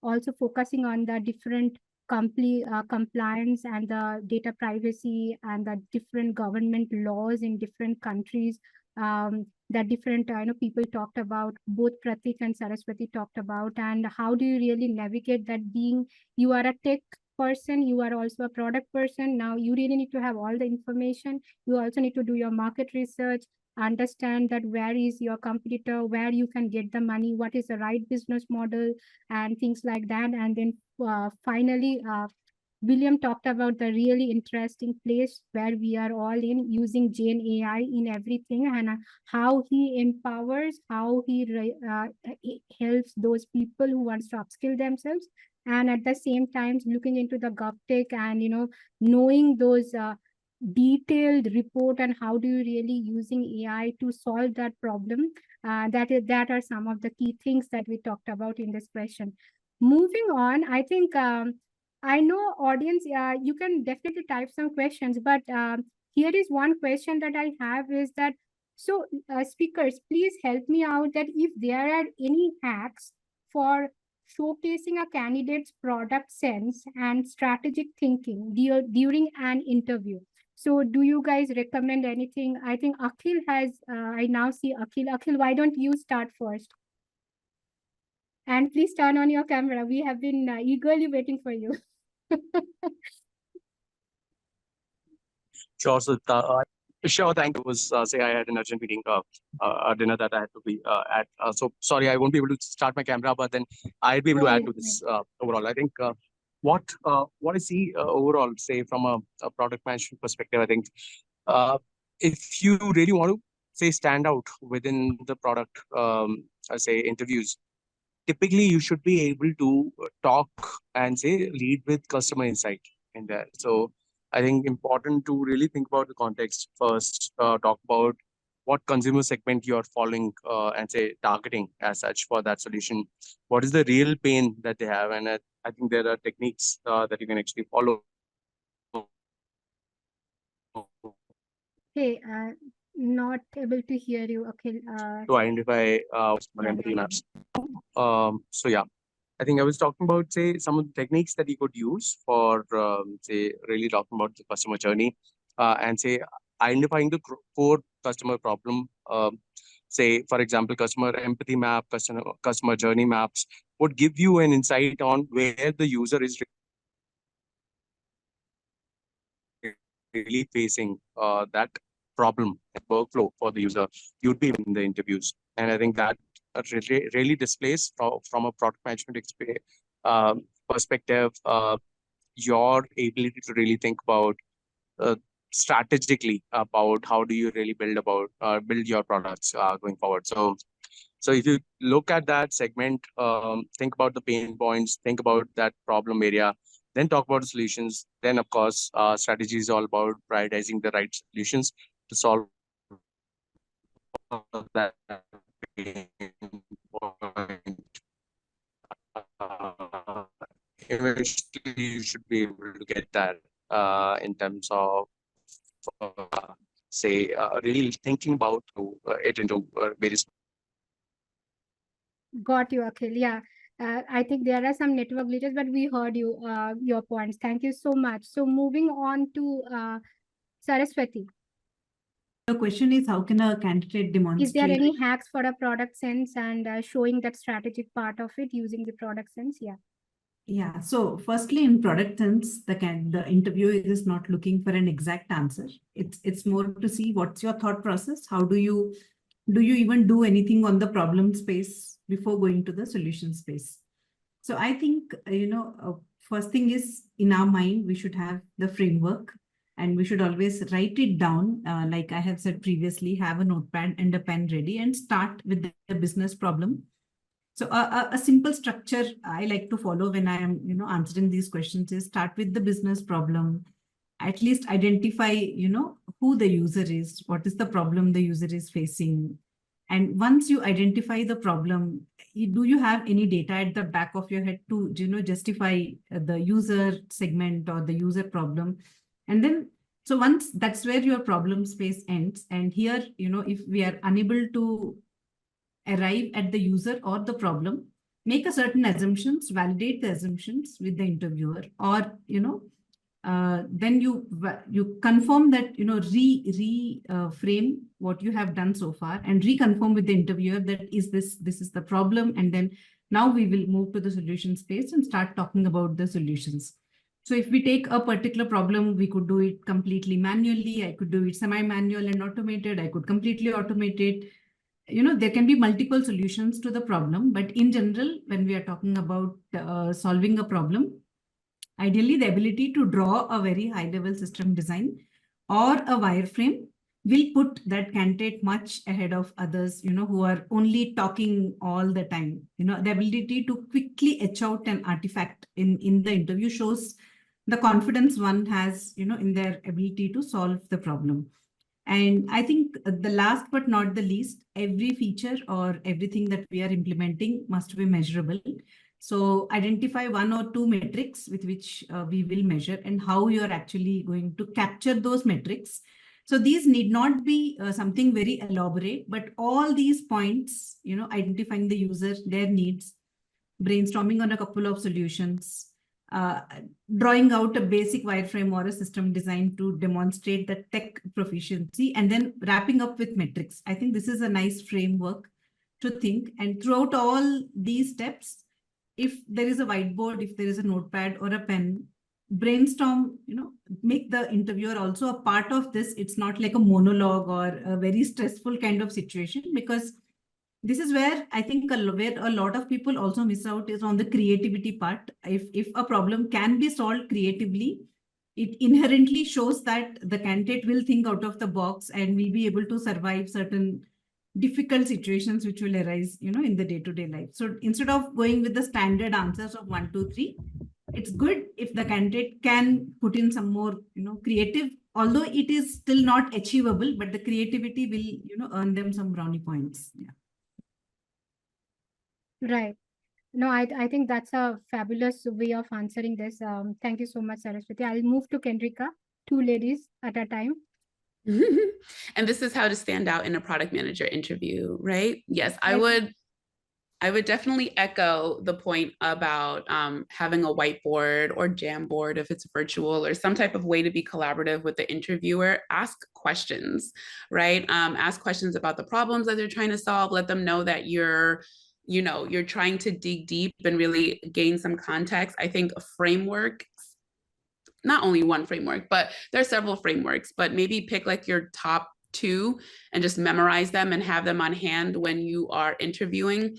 also focusing on the different compliance and the data privacy and the different government laws in different countries, that different people talked about, both Pratik and Saraswati talked about, and how do you really navigate that, being you are a tech person, you are also a product person. Now you really need to have all the information. You also need to do your market research, understand that where is your competitor, where you can get the money, what is the right business model, and things like that. And then finally, William talked about the really interesting place where we are all in, using Gen AI in everything, and how he empowers, how he helps those people who want to upskill themselves, and at the same time looking into the GovTech, and knowing those detailed report, and how do you really using AI to solve that problem. That are some of the key things that we talked about in this question. Moving on, I think I know audience, you can definitely type some questions, but here is one question that I have is that, so speakers, please help me out that if there are any hacks for showcasing a candidate's product sense and strategic thinking during an interview. So do you guys recommend anything? I think Akhil has, I now see Akhil. Akhil, why don't you start first? And please turn on your camera. We have been eagerly waiting for you. Sure. So, sure. Thank you. Was say I had an urgent meeting, a dinner that I had to be at. So sorry, I won't be able to start my camera, but then I'll be able to add to this overall. I think what I see overall, say from a product management perspective, I think if you really want to say stand out within the product, say interviews, typically you should be able to talk and say lead with customer insight in there. So I think important to really think about the context first, talk about what consumer segment you're following and say targeting as such for that solution. What is the real pain that they have? And I think there are techniques that you can actually follow. Hey, not able to hear you, Akhil. To identify empathy maps. So yeah, I think I was talking about, say, some of the techniques that you could use for, say, really talking about the customer journey and, say, identifying the core customer problem. Say, for example, customer empathy map, customer journey maps would give you an insight on where the user is really facing that problem workflow for the user. You'd be in the interviews. And I think that really displays from a product management perspective your ability to really think about strategically about how do you really build your products going forward. So if you look at that segment, think about the pain points, think about that problem area, then talk about the solutions. Then, of course, strategy is all about prioritizing the right solutions to solve that pain point. Eventually, you should be able to get that in terms of say, really thinking about it into various. Got you, Akhil. Yeah. I think there are some network glitches, but we heard you, your points. Thank you so much. So moving on to Saraswati. The question is, how can a candidate Is demonstrate? there any hacks for a product sense and showing that strategic part of it using the product sense? Yeah. Yeah. So firstly, in product sense, the interviewer is not looking for an exact answer. It's more to see what's your thought process. How do you even do anything on the problem space before going to the solution space? So I think, first thing is, in our mind, we should have the framework and we should always write it down. Like I have said previously, have a notepad and a pen ready and start with the business problem. So a simple structure I like to follow when I am, answering these questions is start with the business problem. At least identify, who the user is, what is the problem the user is facing. And once you identify the problem, do you have any data at the back of your head to, justify the user segment or the user problem? And then, so once that's where your problem space ends. And here, if we are unable to arrive at the user or the problem, make a certain assumptions, validate the assumptions with the interviewer, or then you confirm that, frame what you have done so far and reconfirm with the interviewer that this is the problem, and then now we will move to the solution space and start talking about the solutions. So if we take a particular problem, we could do it completely manually. I could do it semi-manual and automated. I could completely automate it. There can be multiple solutions to the problem, but in general, when we are talking about solving a problem, ideally the ability to draw a very high-level system design or a wireframe will put that candidate much ahead of others, who are only talking all the time. The ability to quickly etch out an artifact in the interview shows the confidence one has, in their ability to solve the problem. And I think the last but not the least, every feature or everything that we are implementing must be measurable. So identify one or two metrics with which we will measure and how you're actually going to capture those metrics. So these need not be something very elaborate, but all these points, identifying the user, their needs, brainstorming on a couple of solutions, drawing out a basic wireframe or a system design to demonstrate the tech proficiency, and then wrapping up with metrics. I think this is a nice framework to think. And throughout all these steps, if there is a whiteboard, if there is a notepad or a pen, brainstorm, make the interviewer also a part of this. It's not like a monologue or a very stressful kind of situation, because this is where I think where a lot of people also miss out is on the creativity part. If a problem can be solved creatively, it inherently shows that the candidate will think out of the box and will be able to survive certain difficult situations which will arise, in the day-to-day life. So instead of going with the standard answers of 1, 2, 3, it's good if the candidate can put in some more, creative, although it is still not achievable, but the creativity will, earn them some brownie points. Yeah. Right. No, I think that's a fabulous way of answering this. Thank you so much, Saraswati. I'll move to Kendrika, 2 ladies at a time. And this is how to stand out in a product manager interview, right? Yes, I would definitely echo the point about having a whiteboard or Jamboard if it's virtual, or some type of way to be collaborative with the interviewer. Ask questions, right? Ask questions about the problems that they're trying to solve. Let them know that you're trying to dig deep and really gain some context. I think a framework, not only one framework, but there are several frameworks, but maybe pick like your top 2 and just memorize them and have them on hand when you are interviewing.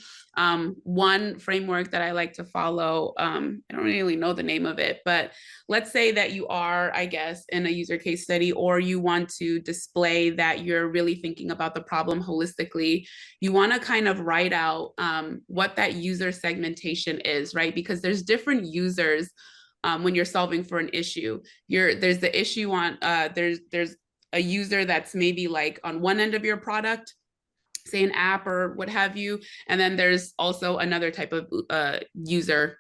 One framework that I like to follow, I don't really know the name of it, but let's say that you are, I guess, in a user case study, or you want to display that you're really thinking about the problem holistically. You want to kind of write out what that user segmentation is, right? Because there's different users when you're solving for an issue. There's the issue on, there's a user that's maybe like on one end of your product, say an app or what have you. And then there's also another type of user.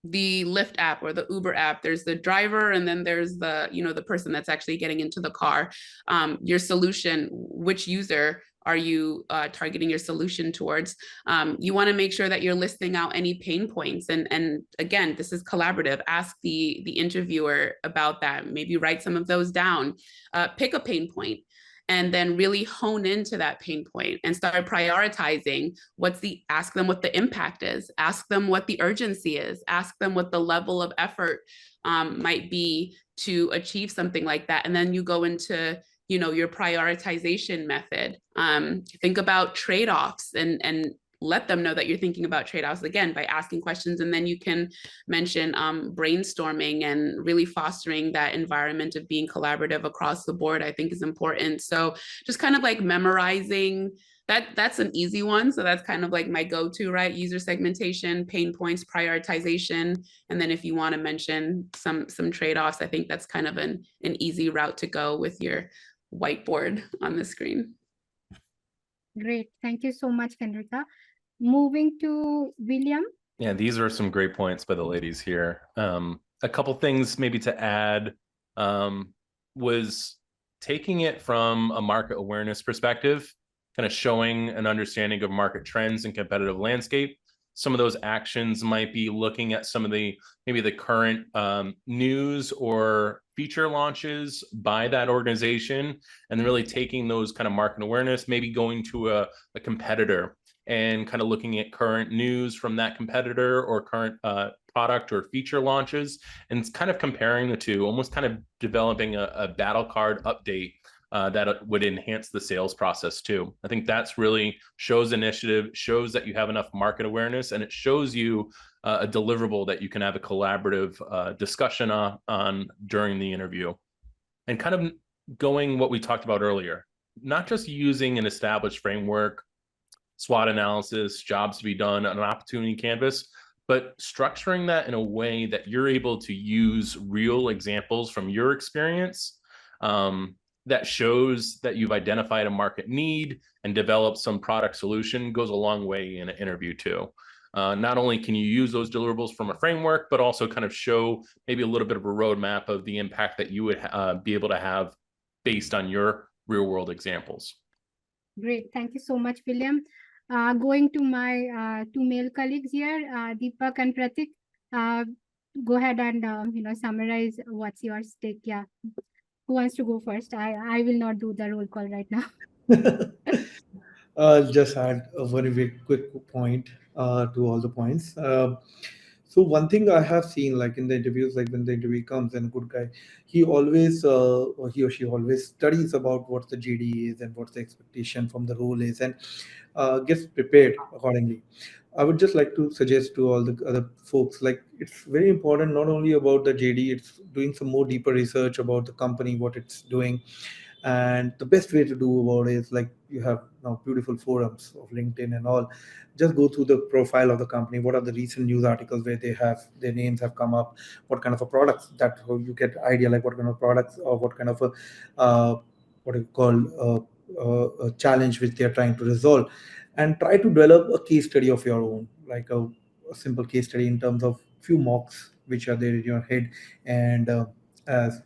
the Lyft app or the Uber app, there's the driver and then there's the, the person that's actually getting into the car. Your solution, which user are you targeting your solution towards? You want to make sure that you're listing out any pain points. And again, this is collaborative. Ask the interviewer about that. Maybe write some of those down. Pick a pain point and then really hone into that pain point and start prioritizing ask them what the impact is, ask them what the urgency is, ask them what the level of effort might be to achieve something like that. And then you go into your prioritization method. Think about trade-offs and let them know that you're thinking about trade-offs, again, by asking questions. And then you can mention brainstorming and really fostering that environment of being collaborative across the board, I think is important. So just kind of like memorizing that's an easy one. So that's kind of like my go-to, right? User segmentation, pain points, prioritization. And then if you want to mention some trade-offs, I think that's kind of an easy route to go with your whiteboard on the screen. Great. Thank you so much, Kendrika. Moving to William. Yeah, these are some great points by the ladies here. A couple things maybe to add was taking it from a market awareness perspective, kind of showing an understanding of market trends and competitive landscape. Some of those actions might be looking at some of maybe the current news or feature launches by that organization, and really taking those kind of market awareness, maybe going to a competitor and kind of looking at current news from that competitor or current product or feature launches, and kind of comparing the two, almost kind of developing a battle card update that would enhance the sales process too. I think that's really shows initiative, shows that you have enough market awareness, and it shows you a deliverable that you can have a collaborative discussion on during the interview. And kind of going what we talked about earlier, not just using an established framework, SWOT analysis, jobs to be done, an opportunity canvas, but structuring that in a way that you're able to use real examples from your experience that shows that you've identified a market need and developed some product solution goes a long way in an interview too. Not only can you use those deliverables from a framework, but also kind of show maybe a little bit of a roadmap of the impact that you would be able to have based on your real world examples. Great. Thank you so much, William. Going to my two male colleagues here, Deepak and Pratik. Go ahead and summarize what's your stake. Yeah. Who wants to go first? I will not do the roll call right now. I'll just add a very quick point to all the points. So one thing I have seen, like in the interviews, like when the interview comes and a good guy, he always or he or she always studies about what the JD is and what the expectation from the role is, and gets prepared accordingly. I would just like to suggest to all the other folks, like it's very important not only about the JD, it's doing some more deeper research about the company, what it's doing. And the best way to do about it is, like, you have now beautiful forums of LinkedIn and all. Just go through the profile of the company. What are the recent news articles where they have their names have come up? What kind of a products that you get idea, like what kind of products or what kind of a what you call a challenge which they are trying to resolve, and try to develop a case study of your own, like a simple case study in terms of few mocks which are there in your head. And as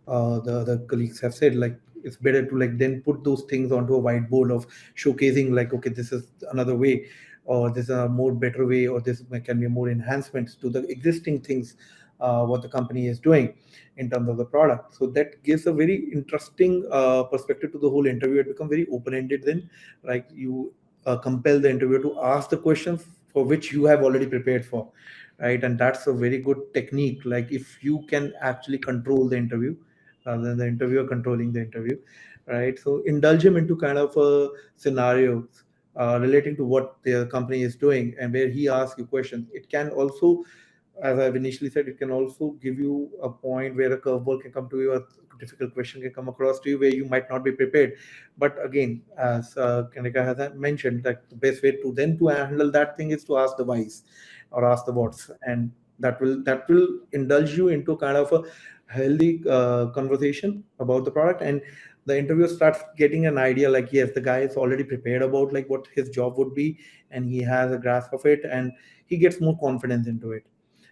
the other colleagues have said, like it's better to like then put those things onto a whiteboard of showcasing, like, okay, this is another way, or this is a more better way, or this can be more enhancements to the existing things what the company is doing in terms of the product. So that gives a very interesting perspective to the whole interview. It becomes very open-ended then, like you compel the interviewer to ask the questions for which you have already prepared for, right? And that's a very good technique, like if you can actually control the interview rather than the interviewer controlling the interview, right? So indulge him into kind of a scenario relating to what the company is doing, and where he asks you questions. It can also, as I've initially said, it can also give you a point where a curveball can come to you, a difficult question can come across to you where you might not be prepared. But again, as Kanika has mentioned, that the best way to then to handle that thing is to ask the whys or ask the whats, and that will indulge you into kind of a healthy conversation about the product. And the interviewer starts getting an idea, like, yes, the guy is already prepared about like what his job would be, and he has a grasp of it, and he gets more confidence into it.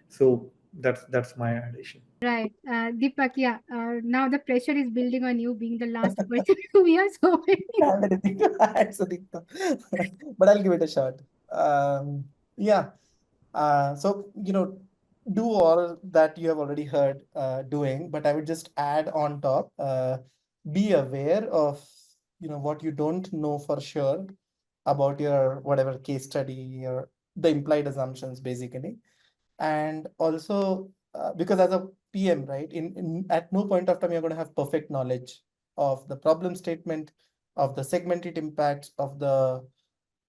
So that's my addition. Right. Deepak, yeah. Now the pressure is building on you being the last person. We are so many. I have anything to add, Sudipta. But I'll give it a shot. Yeah. So, do all that you have already heard doing, but I would just add on top, be aware of, what you don't know for sure about your whatever case study or the implied assumptions, basically. And also, because as a PM, right, at no point of time you're going to have perfect knowledge of the problem statement, of the segmented impacts, of the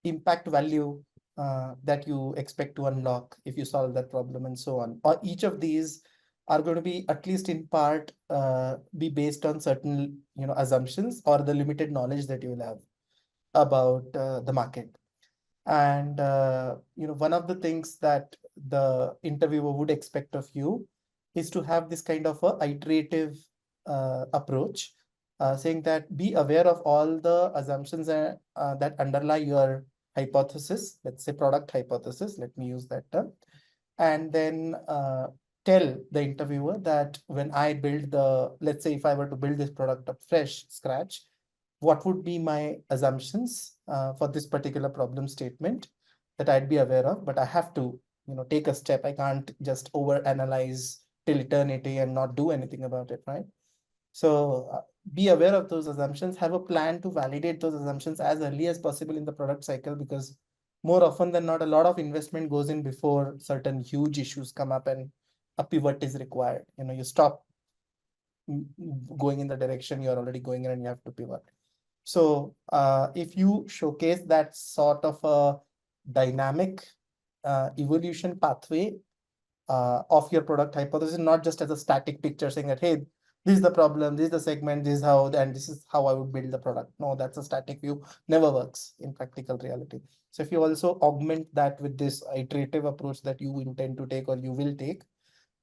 impact value that you expect to unlock if you solve that problem, and so on. Or each of these are going to be, at least in part, be based on certain assumptions or the limited knowledge that you will have about the market. And one of the things that the interviewer would expect of you is to have this kind of a iterative approach, saying that be aware of all the assumptions that underlie your hypothesis, let's say product hypothesis, let me use that term, and then tell the interviewer that when I build let's say if I were to build this product up fresh, scratch, what would be my assumptions for this particular problem statement that I'd be aware of, but I have to, take a step. I can't just overanalyze till eternity and not do anything about it, right? So be aware of those assumptions, have a plan to validate those assumptions as early as possible in the product cycle, because more often than not, a lot of investment goes in before certain huge issues come up and a pivot is required. You stop going in the direction you're already going in and you have to pivot. So if you showcase that sort of a dynamic evolution pathway of your product hypothesis, not just as a static picture saying that, hey, this is the problem, this is the segment, this is how, and this is how I would build the product. No, that's a static view, never works in practical reality. So if you also augment that with this iterative approach that you intend to take or you will take,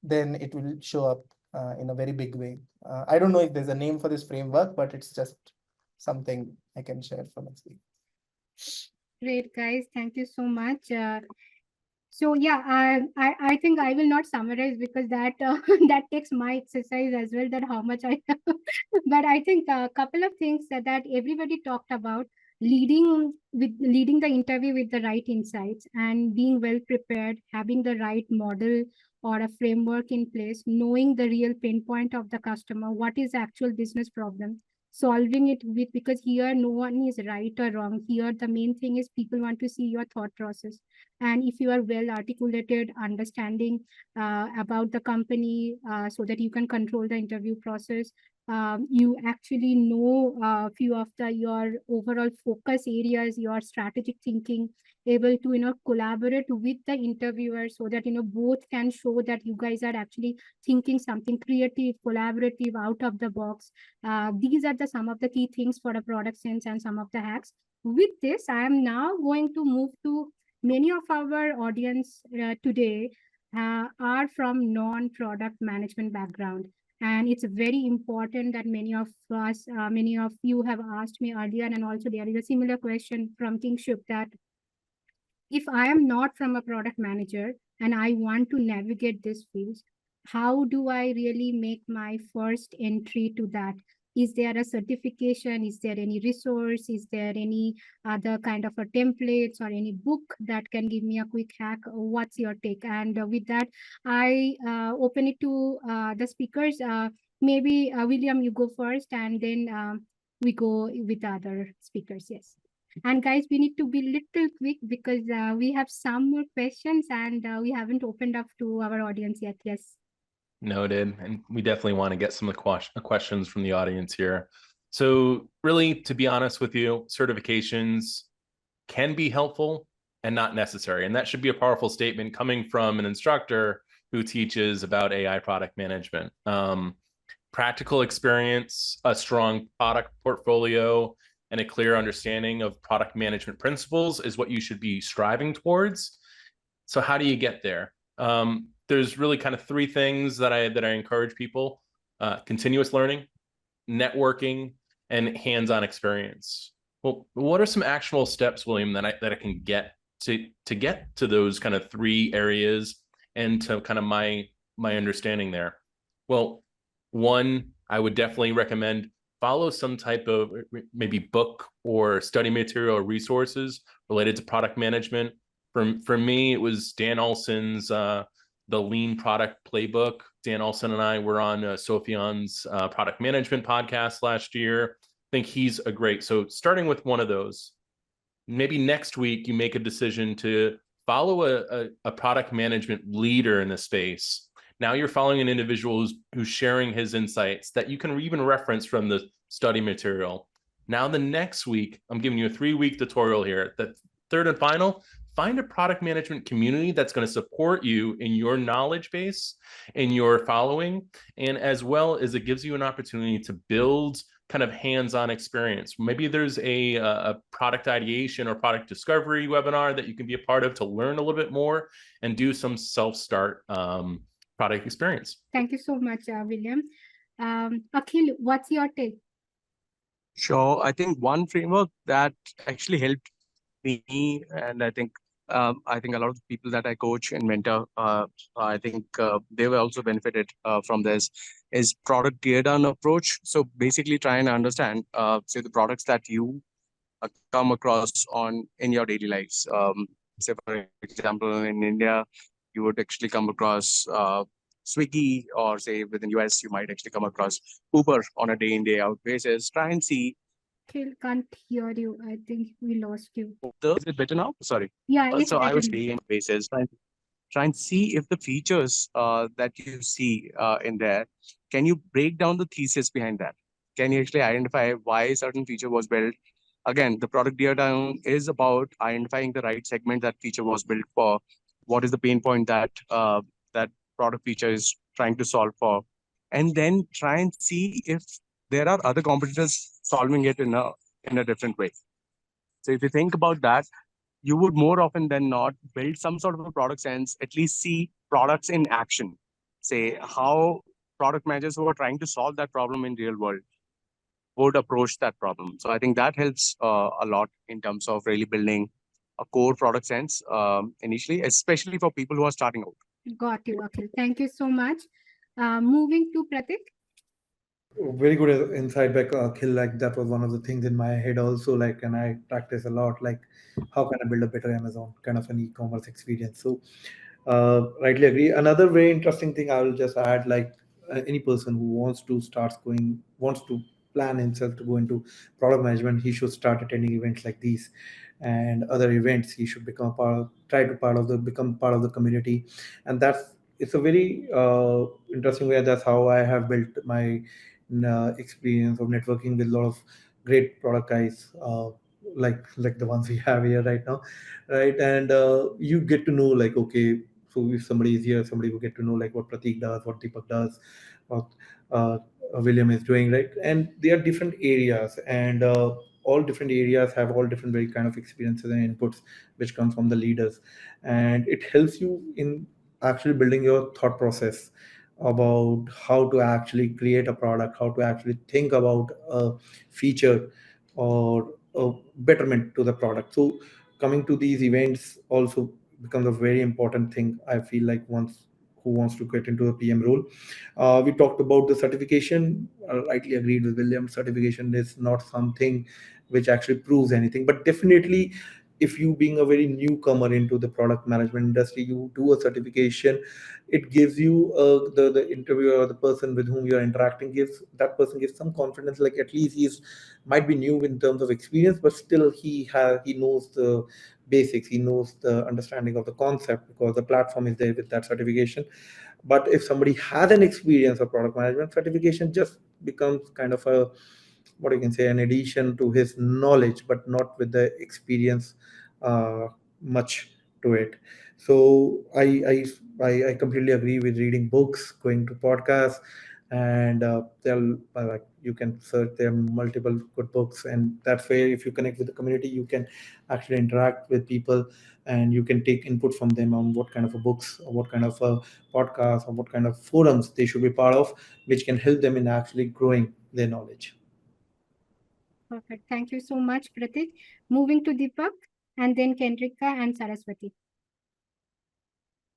then it will show up in a very big way. I don't know if there's a name for this framework, but it's just something I can share for next week. Great, guys. Thank you so much. So yeah, I think I will not summarize because that that takes my exercise as well, that how much I but I think a couple of things that everybody talked about, leading the interview with the right insights and being well prepared, having the right model or a framework in place, knowing the real pain point of the customer, what is the actual business problem, solving it with, because here no one is right or wrong. Here the main thing is people want to see your thought process. And if you are well articulated, understanding about the company so that you can control the interview process, you actually know a few of your overall focus areas, your strategic thinking, able to collaborate with the interviewer so that both can show that you guys are actually thinking something creative, collaborative, out of the box. These are some of the key things for a product sense and some of the hacks. With this, I am now going to move to many of our audience today are from non-product management background. And it's very important that many of you have asked me earlier, and also there is a similar question from Kingship, that if I am not from a product manager and I want to navigate this field, how do I really make my first entry to that? Is there a certification? Is there any resource? Is there any other kind of a templates or any book that can give me a quick hack? What's your take? And with that, I open it to the speakers. Maybe William, you go first, and then we go with the other speakers. Yes. And guys, we need to be little quick because we have some more questions and we haven't opened up to our audience yet. Yes. Noted. And we definitely want to get some of the questions from the audience here. So really, to be honest with you, certifications can be helpful and not necessary. And that should be a powerful statement coming from an instructor who teaches about AI product management. Practical experience, a strong product portfolio, and a clear understanding of product management principles is what you should be striving towards. So how do you get there? There's really kind of three things that I encourage people: continuous learning, networking, and hands-on experience. Well, what are some actual steps, William, that I can get to get to those kind of three areas and to kind of my understanding there? Well, one, I would definitely recommend follow some type of maybe book or study material or resources related to product management. For me, it was Dan Olson's The Lean Product Playbook. Dan Olson and I were on Sophian's product management podcast last year. I think he's a great. So starting with one of those, maybe next week you make a decision to follow a product management leader in the space. Now you're following an individual who's sharing his insights that you can even reference from the study material. Now the next week, I'm giving you a 3-week tutorial here. The third and final, find a product management community that's going to support you in your knowledge base, in your following, and as well as it gives you an opportunity to build kind of hands-on experience. Maybe there's a product ideation or product discovery webinar that you can be a part of to learn a little bit more and do some self-start product experience. Thank you so much, William. Akhil, what's your take? Sure. I think one framework that actually helped me, and I think a lot of the people that I coach and mentor, I think they were also benefited from this, is product gear down approach. So basically try and understand, say the products that you come across in your daily lives. Say for example, in India, you would actually come across Swiggy, or say within US, you might actually come across Uber on a day in, day out basis. Try and see. Akhil, can't hear you. I think we lost you. Is it better now? Sorry. Yeah, it's So I better was now. saying basis, try and see if the features that you see in there, can you break down the thesis behind that? Can you actually identify why a certain feature was built? Again, the product gear down is about identifying the right segment that feature was built for. What is the pain point that that product feature is trying to solve for? And then try and see if there are other competitors solving it in a different way. So if you think about that, you would more often than not build some sort of a product sense, at least see products in action. Say how product managers who are trying to solve that problem in real world would approach that problem. So I think that helps a lot in terms of really building a core product sense initially, especially for people who are starting out. Got you, Akhil. Thank you so much. Moving to Pratik. Very good insight back, Akhil. Like that was one of the things in my head also. Like, and I practice a lot. Like, how can I build a better Amazon kind of an e-commerce experience? So, rightly agree. Another very interesting thing I will just add, like any person who wants to plan himself to go into product management, he should start attending events like these and other events. He should become become part of the community, and it's a very interesting way. That's how I have built my experience of networking with a lot of great product guys. Like the ones we have here right now, right? And you get to know, like, okay, so if somebody is here, somebody will get to know like what Pratik does, what Deepak does, what William is doing, right? And they are different areas, and all different areas have all different very kind of experiences and inputs which come from the leaders, and it helps you in actually building your thought process about how to actually create a product, how to actually think about a feature or a betterment to the product. So coming to these events also becomes a very important thing, I feel like, once who wants to get into a PM role. We talked about the certification. I rightly agreed with William. Certification is not something which actually proves anything, but definitely if you being a very newcomer into the product management industry, you do a certification, it gives you the interviewer or the person with whom you are interacting gives some confidence, like at least he's might be new in terms of experience, but still he knows the basics, he knows the understanding of the concept because the platform is there with that certification. But if somebody has an experience of product management, certification just becomes kind of a, what you can say, an addition to his knowledge, but not with the experience much to it. So I completely agree with reading books, going to podcasts, and they'll like you can search there are multiple good books, and that's where if you connect with the community, you can actually interact with people, and you can take input from them on what kind of a books or what kind of a podcast or what kind of forums they should be part of, which can help them in actually growing their knowledge. Perfect. Thank you so much, Pratik. Moving to Deepak, and then Kendrika and Saraswati.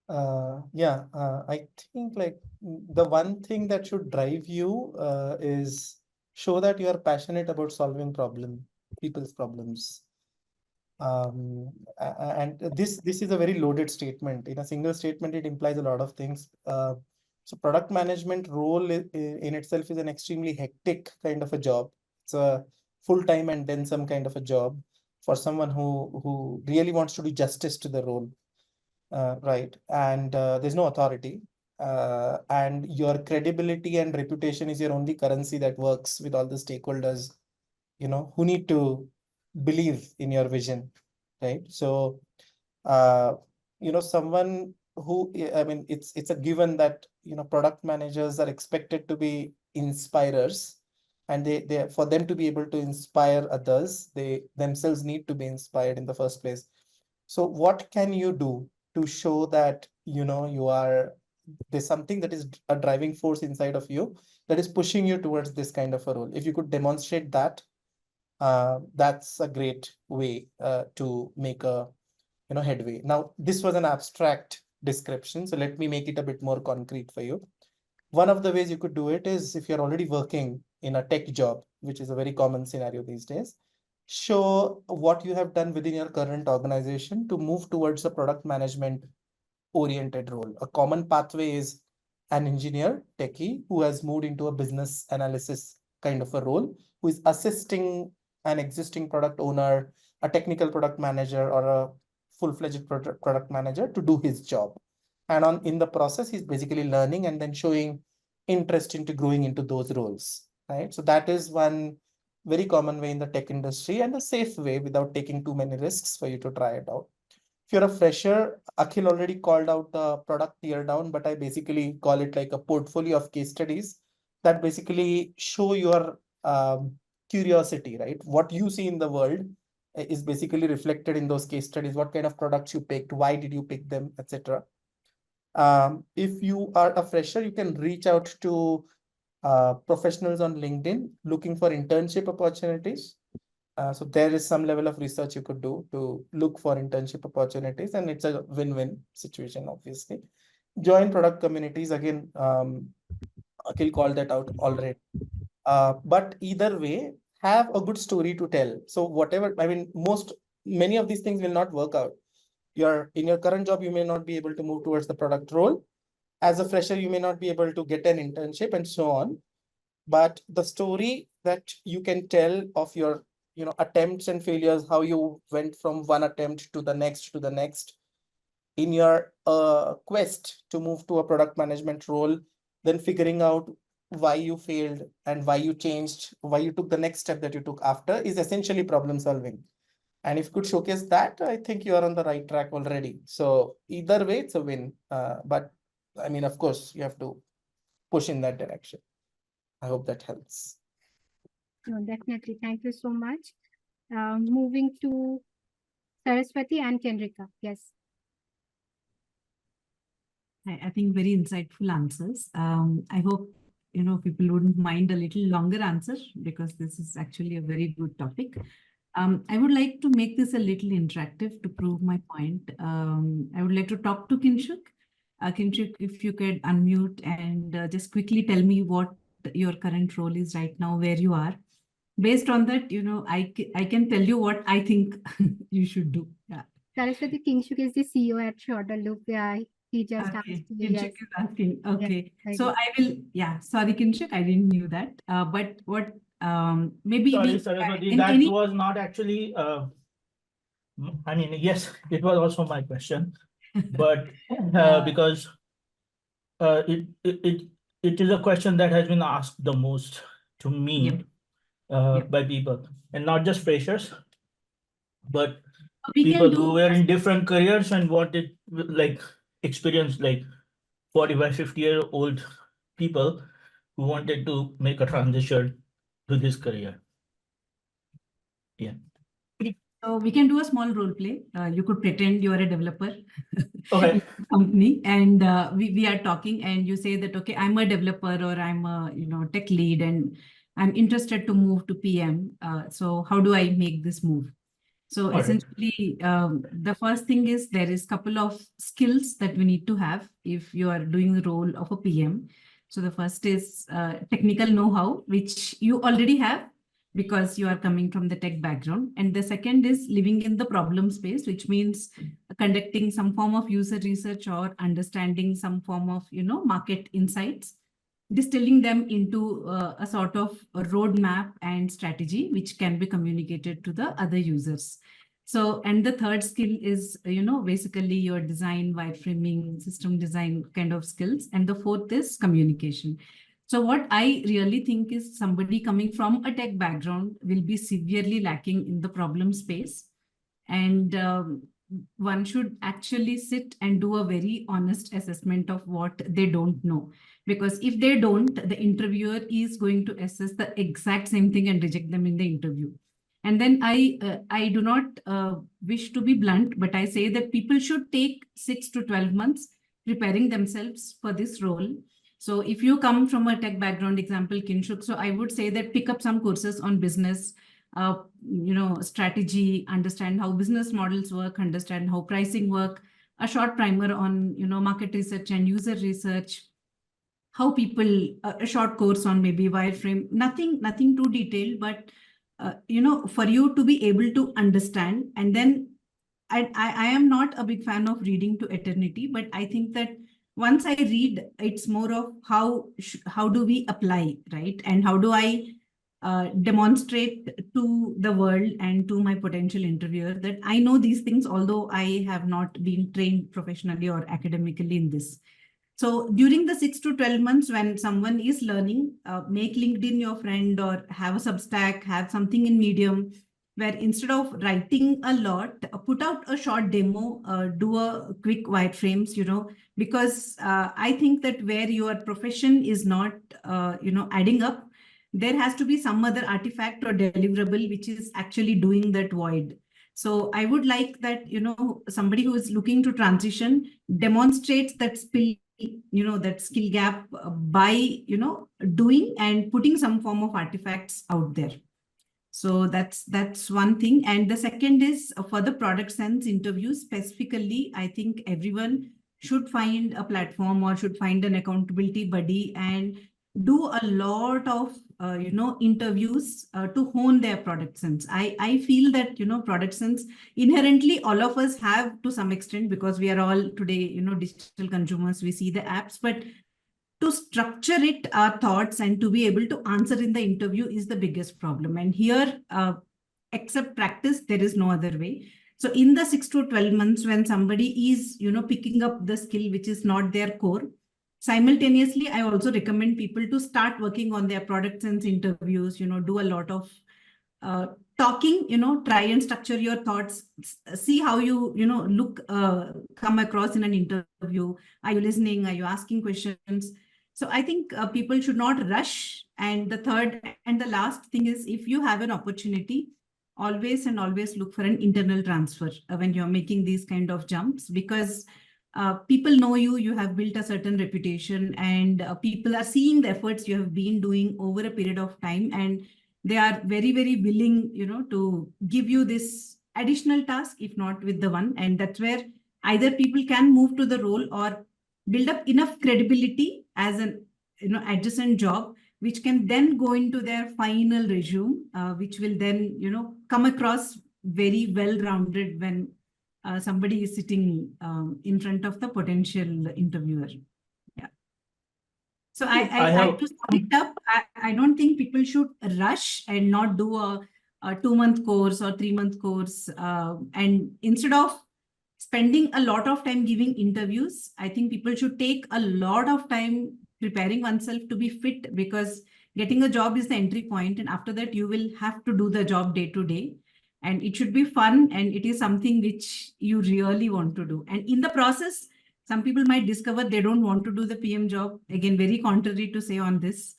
I think like the one thing that should drive you is show that you are passionate about solving people's problems. And this is a very loaded statement. In a single statement, it implies a lot of things. So product management role in itself is an extremely hectic kind of a job. It's a full-time and then some kind of a job for someone who really wants to do justice to the role. Right. And there's no authority. And your credibility and reputation is your only currency that works with all the stakeholders, who need to believe in your vision, right? So, someone who, I mean, it's a given that, product managers are expected to be inspirers, and they for them to be able to inspire others, they themselves need to be inspired in the first place. So what can you do to show that, there's something that is a driving force inside of you that is pushing you towards this kind of a role? If you could demonstrate that, that's a great way to make a headway. Now, this was an abstract description, so let me make it a bit more concrete for you. One of the ways you could do it is if you're already working in a tech job, which is a very common scenario these days, show what you have done within your current organization to move towards a product management oriented role. A common pathway is an engineer, techie, who has moved into a business analysis kind of a role, who is assisting an existing product owner, a technical product manager, or a full-fledged product manager to do his job. And in the process, he's basically learning and then showing interest into growing into those roles, right? So that is one very common way in the tech industry, and a safe way without taking too many risks for you to try it out. If you're a fresher, Akhil already called out the product tear down, but I basically call it like a portfolio of case studies that basically show your curiosity, right? What you see in the world is basically reflected in those case studies. What kind of products you picked, why did you pick them, etc. If you are a fresher, you can reach out to professionals on LinkedIn looking for internship opportunities. So there is some level of research you could do to look for internship opportunities, and it's a win-win situation, obviously. Join product communities. Again, Akhil called that out already. But either way, have a good story to tell. So whatever, I mean, many of these things will not work out. In your current job, you may not be able to move towards the product role. As a fresher, you may not be able to get an internship and so on. But the story that you can tell of your attempts and failures, how you went from one attempt to the next in your quest to move to a product management role, then figuring out why you failed and why you changed, why you took the next step that you took after, is essentially problem solving. And if you could showcase that, I think you are on the right track already. So either way, it's a win. But I mean, of course, you have to push in that direction. I hope that helps. No, definitely. Thank you so much. Moving to Saraswati and Kendrika. Yes. I think very insightful answers. I hope people wouldn't mind a little longer answer, because this is actually a very good topic. I would like to make this a little interactive to prove my point. I would like to talk to Kinshuk. Kinshuk, if you could unmute and just quickly tell me what your current role is right now, where you are. Based on that, I can tell you what I think you should do. Yeah. Saraswati Kinshuk is the CEO at Shorter Loop. Yeah, he just asked. Kinshuk Yes. is asking. Okay. Yes, So I will, sorry, Kinshuk, I didn't knew that. But what maybe Sorry, Saraswati, that was not actually I mean, yes, it was also my question, but because it is a question that has been asked the most to me by people, and not just freshers, but people who were in different careers and wanted like experience, like 45, 50-year-old people who wanted to make a transition to this career. Yeah. So we can do a small role play. You could pretend you are a developer Okay. company, and we are talking, and you say that, okay, I'm a developer, or I'm a tech lead, and I'm interested to move to PM. So how do I make this move? So right. essentially, the first thing is there is a couple of skills that we need to have if you are doing the role of a PM. So the first is technical know-how, which you already have because you are coming from the tech background. And the second is living in the problem space, which means conducting some form of user research or understanding some form of, market insights, distilling them into a sort of a roadmap and strategy, which can be communicated to the other users. So, and the third skill is, basically your design, wireframing, system design kind of skills. And the fourth is communication. So what I really think is somebody coming from a tech background will be severely lacking in the problem space. And one should actually sit and do a very honest assessment of what they don't know. Because if they don't, the interviewer is going to assess the exact same thing and reject them in the interview. And then I do not wish to be blunt, but I say that people should take 6 to 12 months preparing themselves for this role. So if you come from a tech background, example, Kinshuk, so I would say that pick up some courses on business, strategy, understand how business models work, understand how pricing work, a short primer on, market research and user research, how people, a short course on maybe wireframe, nothing too detailed, but, for you to be able to understand. And then I am not a big fan of reading to eternity, but I think that once I read, it's more of how do we apply, right? And how do I demonstrate to the world and to my potential interviewer that I know these things, although I have not been trained professionally or academically in this. So during the 6 to 12 months when someone is learning, make LinkedIn your friend or have a Substack, have something in Medium, where instead of writing a lot, put out a short demo, do a quick wireframes, because I think that where your profession is not, adding up, there has to be some other artifact or deliverable which is actually doing that void. So I would like that, somebody who is looking to transition demonstrates that that skill gap by, doing and putting some form of artifacts out there. So that's one thing. And the second is for the product sense interviews specifically, I think everyone should find a platform or should find an accountability buddy and do a lot of, interviews to hone their product sense. I feel that, product sense inherently all of us have to some extent because we are all today, digital consumers, we see the apps, but to structure it, our thoughts and to be able to answer in the interview is the biggest problem. And here, except practice, there is no other way. So in the 6 to 12 months, when somebody is, picking up the skill, which is not their core, simultaneously, I also recommend people to start working on their product sense interviews, do a lot of talking, try and structure your thoughts, see how you, look, come across in an interview. Are you listening? Are you asking questions? So I think people should not rush. And the third and the last thing is if you have an opportunity, always look for an internal transfer when you're making these kind of jumps, because people know you have built a certain reputation, and people are seeing the efforts you have been doing over a period of time, and they are very, very willing, to give you this additional task, if not with the one. And that's where either people can move to the role or build up enough credibility as an, adjacent job, which can then go into their final resume, which will then, come across very well-rounded when somebody is sitting in front of the potential interviewer. Yeah. So I have to sum it up. I don't think people should rush and not do a 2-month course or 3-month course. And instead of spending a lot of time giving interviews, I think people should take a lot of time preparing oneself to be fit, because getting a job is the entry point. And after that, you will have to do the job day to day. And it should be fun, and it is something which you really want to do. And in the process, some people might discover they don't want to do the PM job. Again, very contrary to say on this,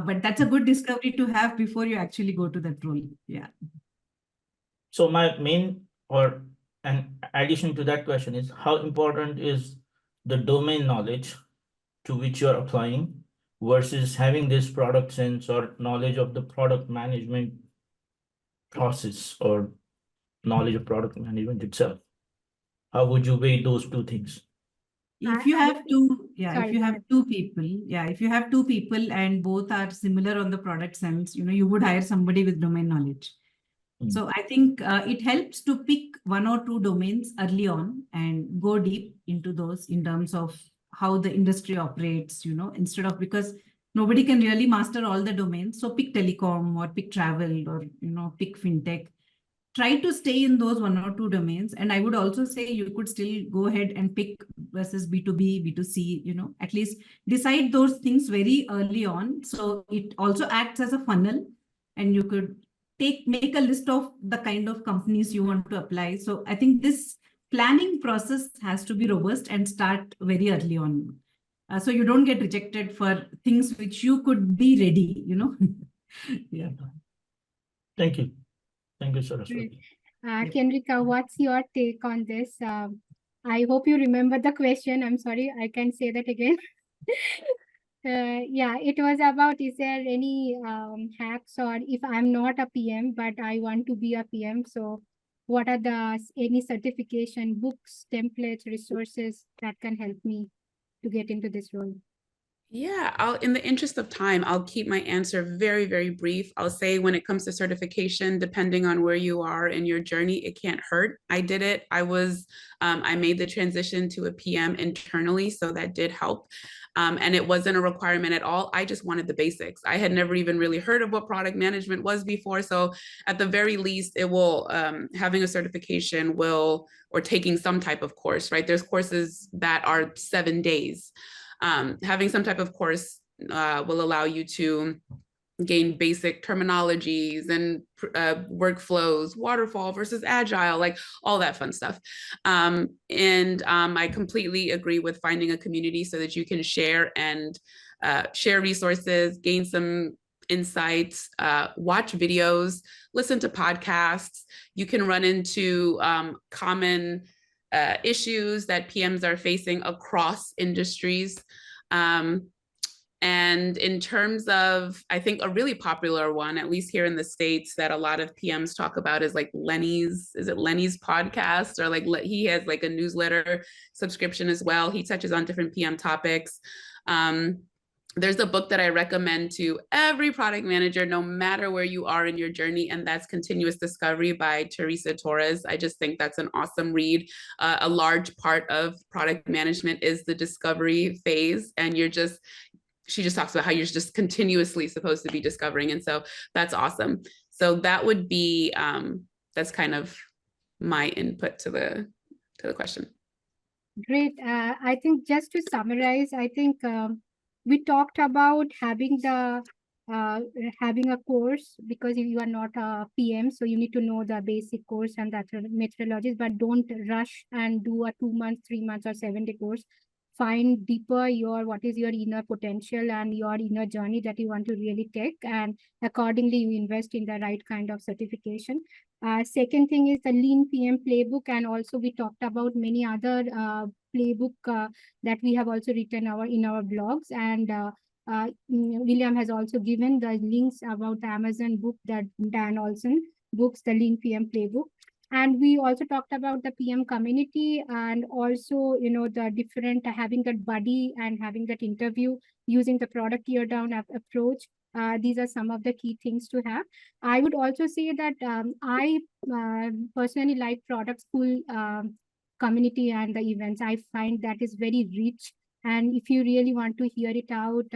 but that's a good discovery to have before you actually go to that role. Yeah. So my main or an addition to that question is, how important is the domain knowledge to which you are applying versus having this product sense or knowledge of the product management process or knowledge of product management itself. How would you weigh those two things? If you have two, Sorry, if you go have ahead. two people, if you have two people and both are similar on the product sense, you would hire somebody with domain knowledge. So I think it helps to pick one or two domains early on and go deep into those in terms of how the industry operates, instead of, because nobody can really master all the domains. So pick telecom or pick travel or, pick fintech. Try to stay in those one or two domains. And I would also say you could still go ahead and pick versus B2B, B2C, at least decide those things very early on. So it also acts as a funnel, and you could make a list of the kind of companies you want to apply. So I think this planning process has to be robust and start very early on. So you don't get rejected for things which you could be ready, Yeah. Thank you. Thank you, Saraswati. Kenrika, what's your take on this? I hope you remember the question. I'm sorry, I can't say that again. Yeah, it was about, is there any hacks, or if I'm not a PM, but I want to be a PM, so what are any certification, books, templates, resources that can help me to get into this role? Yeah, in the interest of time, I'll keep my answer very, very brief. I'll say when it comes to certification, depending on where you are in your journey, it can't hurt. I did it. I made the transition to a PM internally, so that did help. And it wasn't a requirement at all. I just wanted the basics. I had never even really heard of what product management was before. So at the very least, it will, having a certification will, or taking some type of course, right? There's courses that are 7 days. Having some type of course will allow you to gain basic terminologies and workflows, waterfall versus agile, like all that fun stuff. I completely agree with finding a community so that you can share and share resources, gain some insights, watch videos, listen to podcasts. You can run into common issues that PMs are facing across industries. And in terms of, I think a really popular one, at least here in the States, that a lot of PMs talk about is like Lenny's podcast, or like he has like a newsletter subscription as well. He touches on different PM topics. There's a book that I recommend to every product manager, no matter where you are in your journey, and that's Continuous Discovery by Teresa Torres. I just think that's an awesome read. A large part of product management is the discovery phase, and she just talks about how you're just continuously supposed to be discovering. And so that's awesome. So that would be, that's kind of my input to the question. Great. I think just to summarize, I think we talked about having a course, because if you are not a PM, so you need to know the basic course and the methodologies, but don't rush and do a 2 months, 3 months, or 7-day course. Find deeper what is your inner potential and your inner journey that you want to really take, and accordingly you invest in the right kind of certification. Second thing is the Lean PM playbook, and also we talked about many other playbook that we have also written in our blogs, and William has also given the links about the Amazon book that Dan Olson books, the Lean PM playbook. And we also talked about the PM community, and also, the different, having that buddy and having that interview, using the product tear down approach. These are some of the key things to have. I would also say that I personally like product school community and the events. I find that is very rich. And if you really want to hear it out,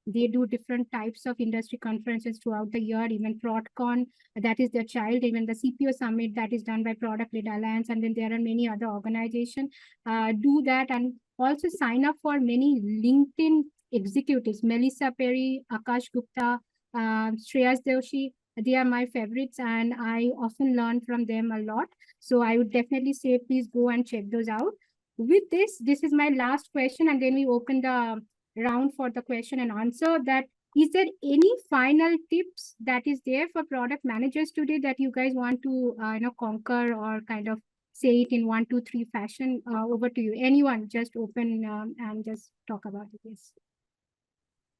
they do different types of industry conferences throughout the year, even ProdCon, that is their child, even the CPO Summit that is done by Product Led Alliance, and then there are many other organizations do that. And also sign up for many LinkedIn executives, Melissa Perry, Akash Gupta, Shreyas Doshi. They are my favorites, and I often learn from them a lot. So I would definitely say, please go and check those out. With this is my last question, and then we open the round for the question and answer. That is there any final tips that is there for product managers today that you guys want to conquer, or kind of say it in 1, 2, 3 fashion? Over to you. Anyone, just open and just talk about it. Yes.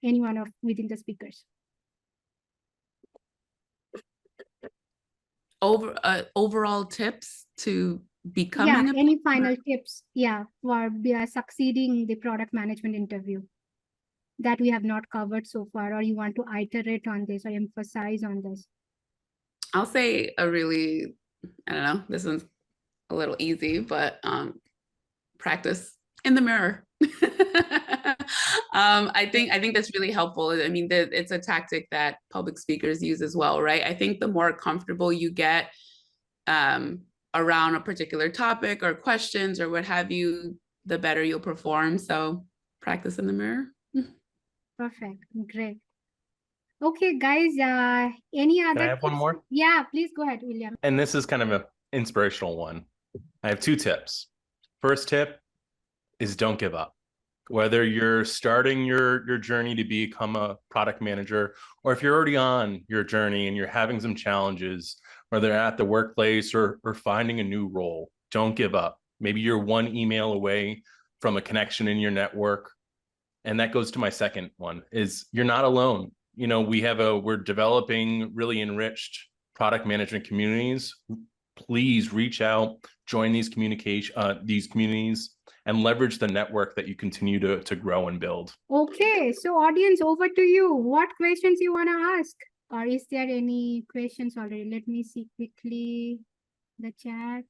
Anyone within the speakers. overall tips to becoming any final tips for succeeding the product management interview that we have not covered so far, or you want to iterate on this or emphasize on this? I'll say I don't know, this one's a little easy, but practice in the mirror. I think that's really helpful. I mean, it's a tactic that public speakers use as well, right? I think the more comfortable you get around a particular topic or questions or what have you, the better you'll perform. So practice in the mirror. Perfect. Great. Okay, guys, any other Can I have one tips? more? Yeah, please go ahead, William. And this is kind of an inspirational one. I have 2 tips. First tip is don't give up. Whether you're starting your journey to become a product manager, or if you're already on your journey and you're having some challenges, whether at the workplace or finding a new role, don't give up. Maybe you're one email away from a connection in your network. And that goes to my second one, is you're not alone. You know, we're developing really enriched product management communities. Please reach out, join these communities, and leverage the network that you continue to grow and build. Okay, so audience, over to you. What questions you want to ask? Or is there any questions already? Let me see quickly the chat.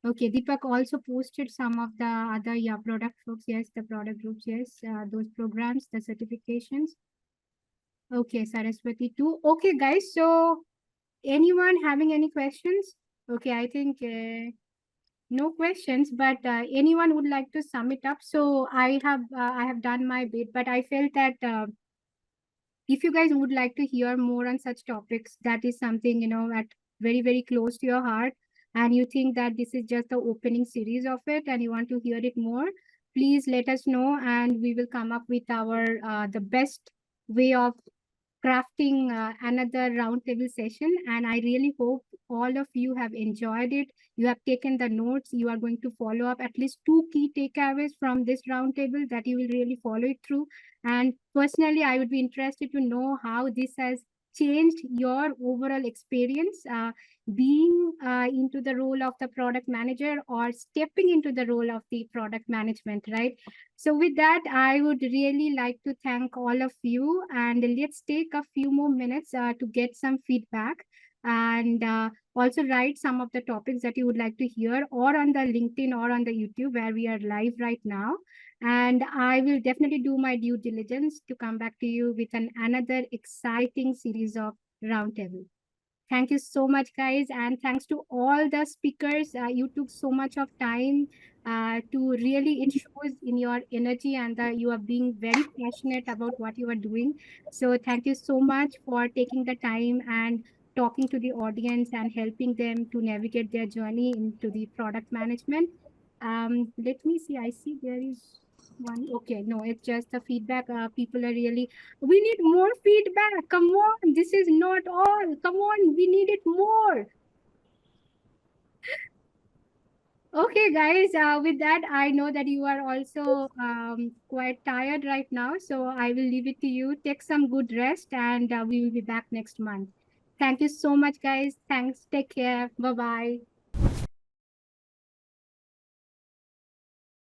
Okay, Deepak also posted some of the other product folks. Yes, the product groups. Yes, those programs, the certifications. Okay, Saraswati too. Okay, guys. So, anyone having any questions? Okay, I think no questions, but anyone would like to sum it up? So I have done my bit, but I felt that if you guys would like to hear more on such topics, that is something, you know, at very, very close to your heart, and you think that this is just the opening series of it and you want to hear it more, please let us know, and we will come up with our the best way of crafting another roundtable session. And I really hope all of you have enjoyed it. You have taken the notes. You are going to follow up at least 2 key takeaways from this roundtable that you will really follow it through. And personally, I would be interested to know how this has changed your overall experience being into the role of the product manager or stepping into the role of the product management, right? So with that, I would really like to thank all of you, and let's take a few more minutes to get some feedback, and also write some of the topics that you would like to hear, or on the LinkedIn or on the YouTube where we are live right now. And I will definitely do my due diligence to come back to you with another exciting series of Roundtable. Thank you so much, guys. And thanks to all the speakers. You took so much of time to really, it shows in your energy, and you are being very passionate about what you are doing. So thank you so much for taking the time and talking to the audience and helping them to navigate their journey into the product management. Let me see. I see there is one. Okay, no, it's just the feedback. People are really, we need more feedback. Come on, this is not all. Come on, we need it more. Okay, guys, with that, I know that you are also quite tired right now, so I will leave it to you. Take some good rest, and we will be back next month. Thank you so much, guys. Thanks. Take care. Bye-bye.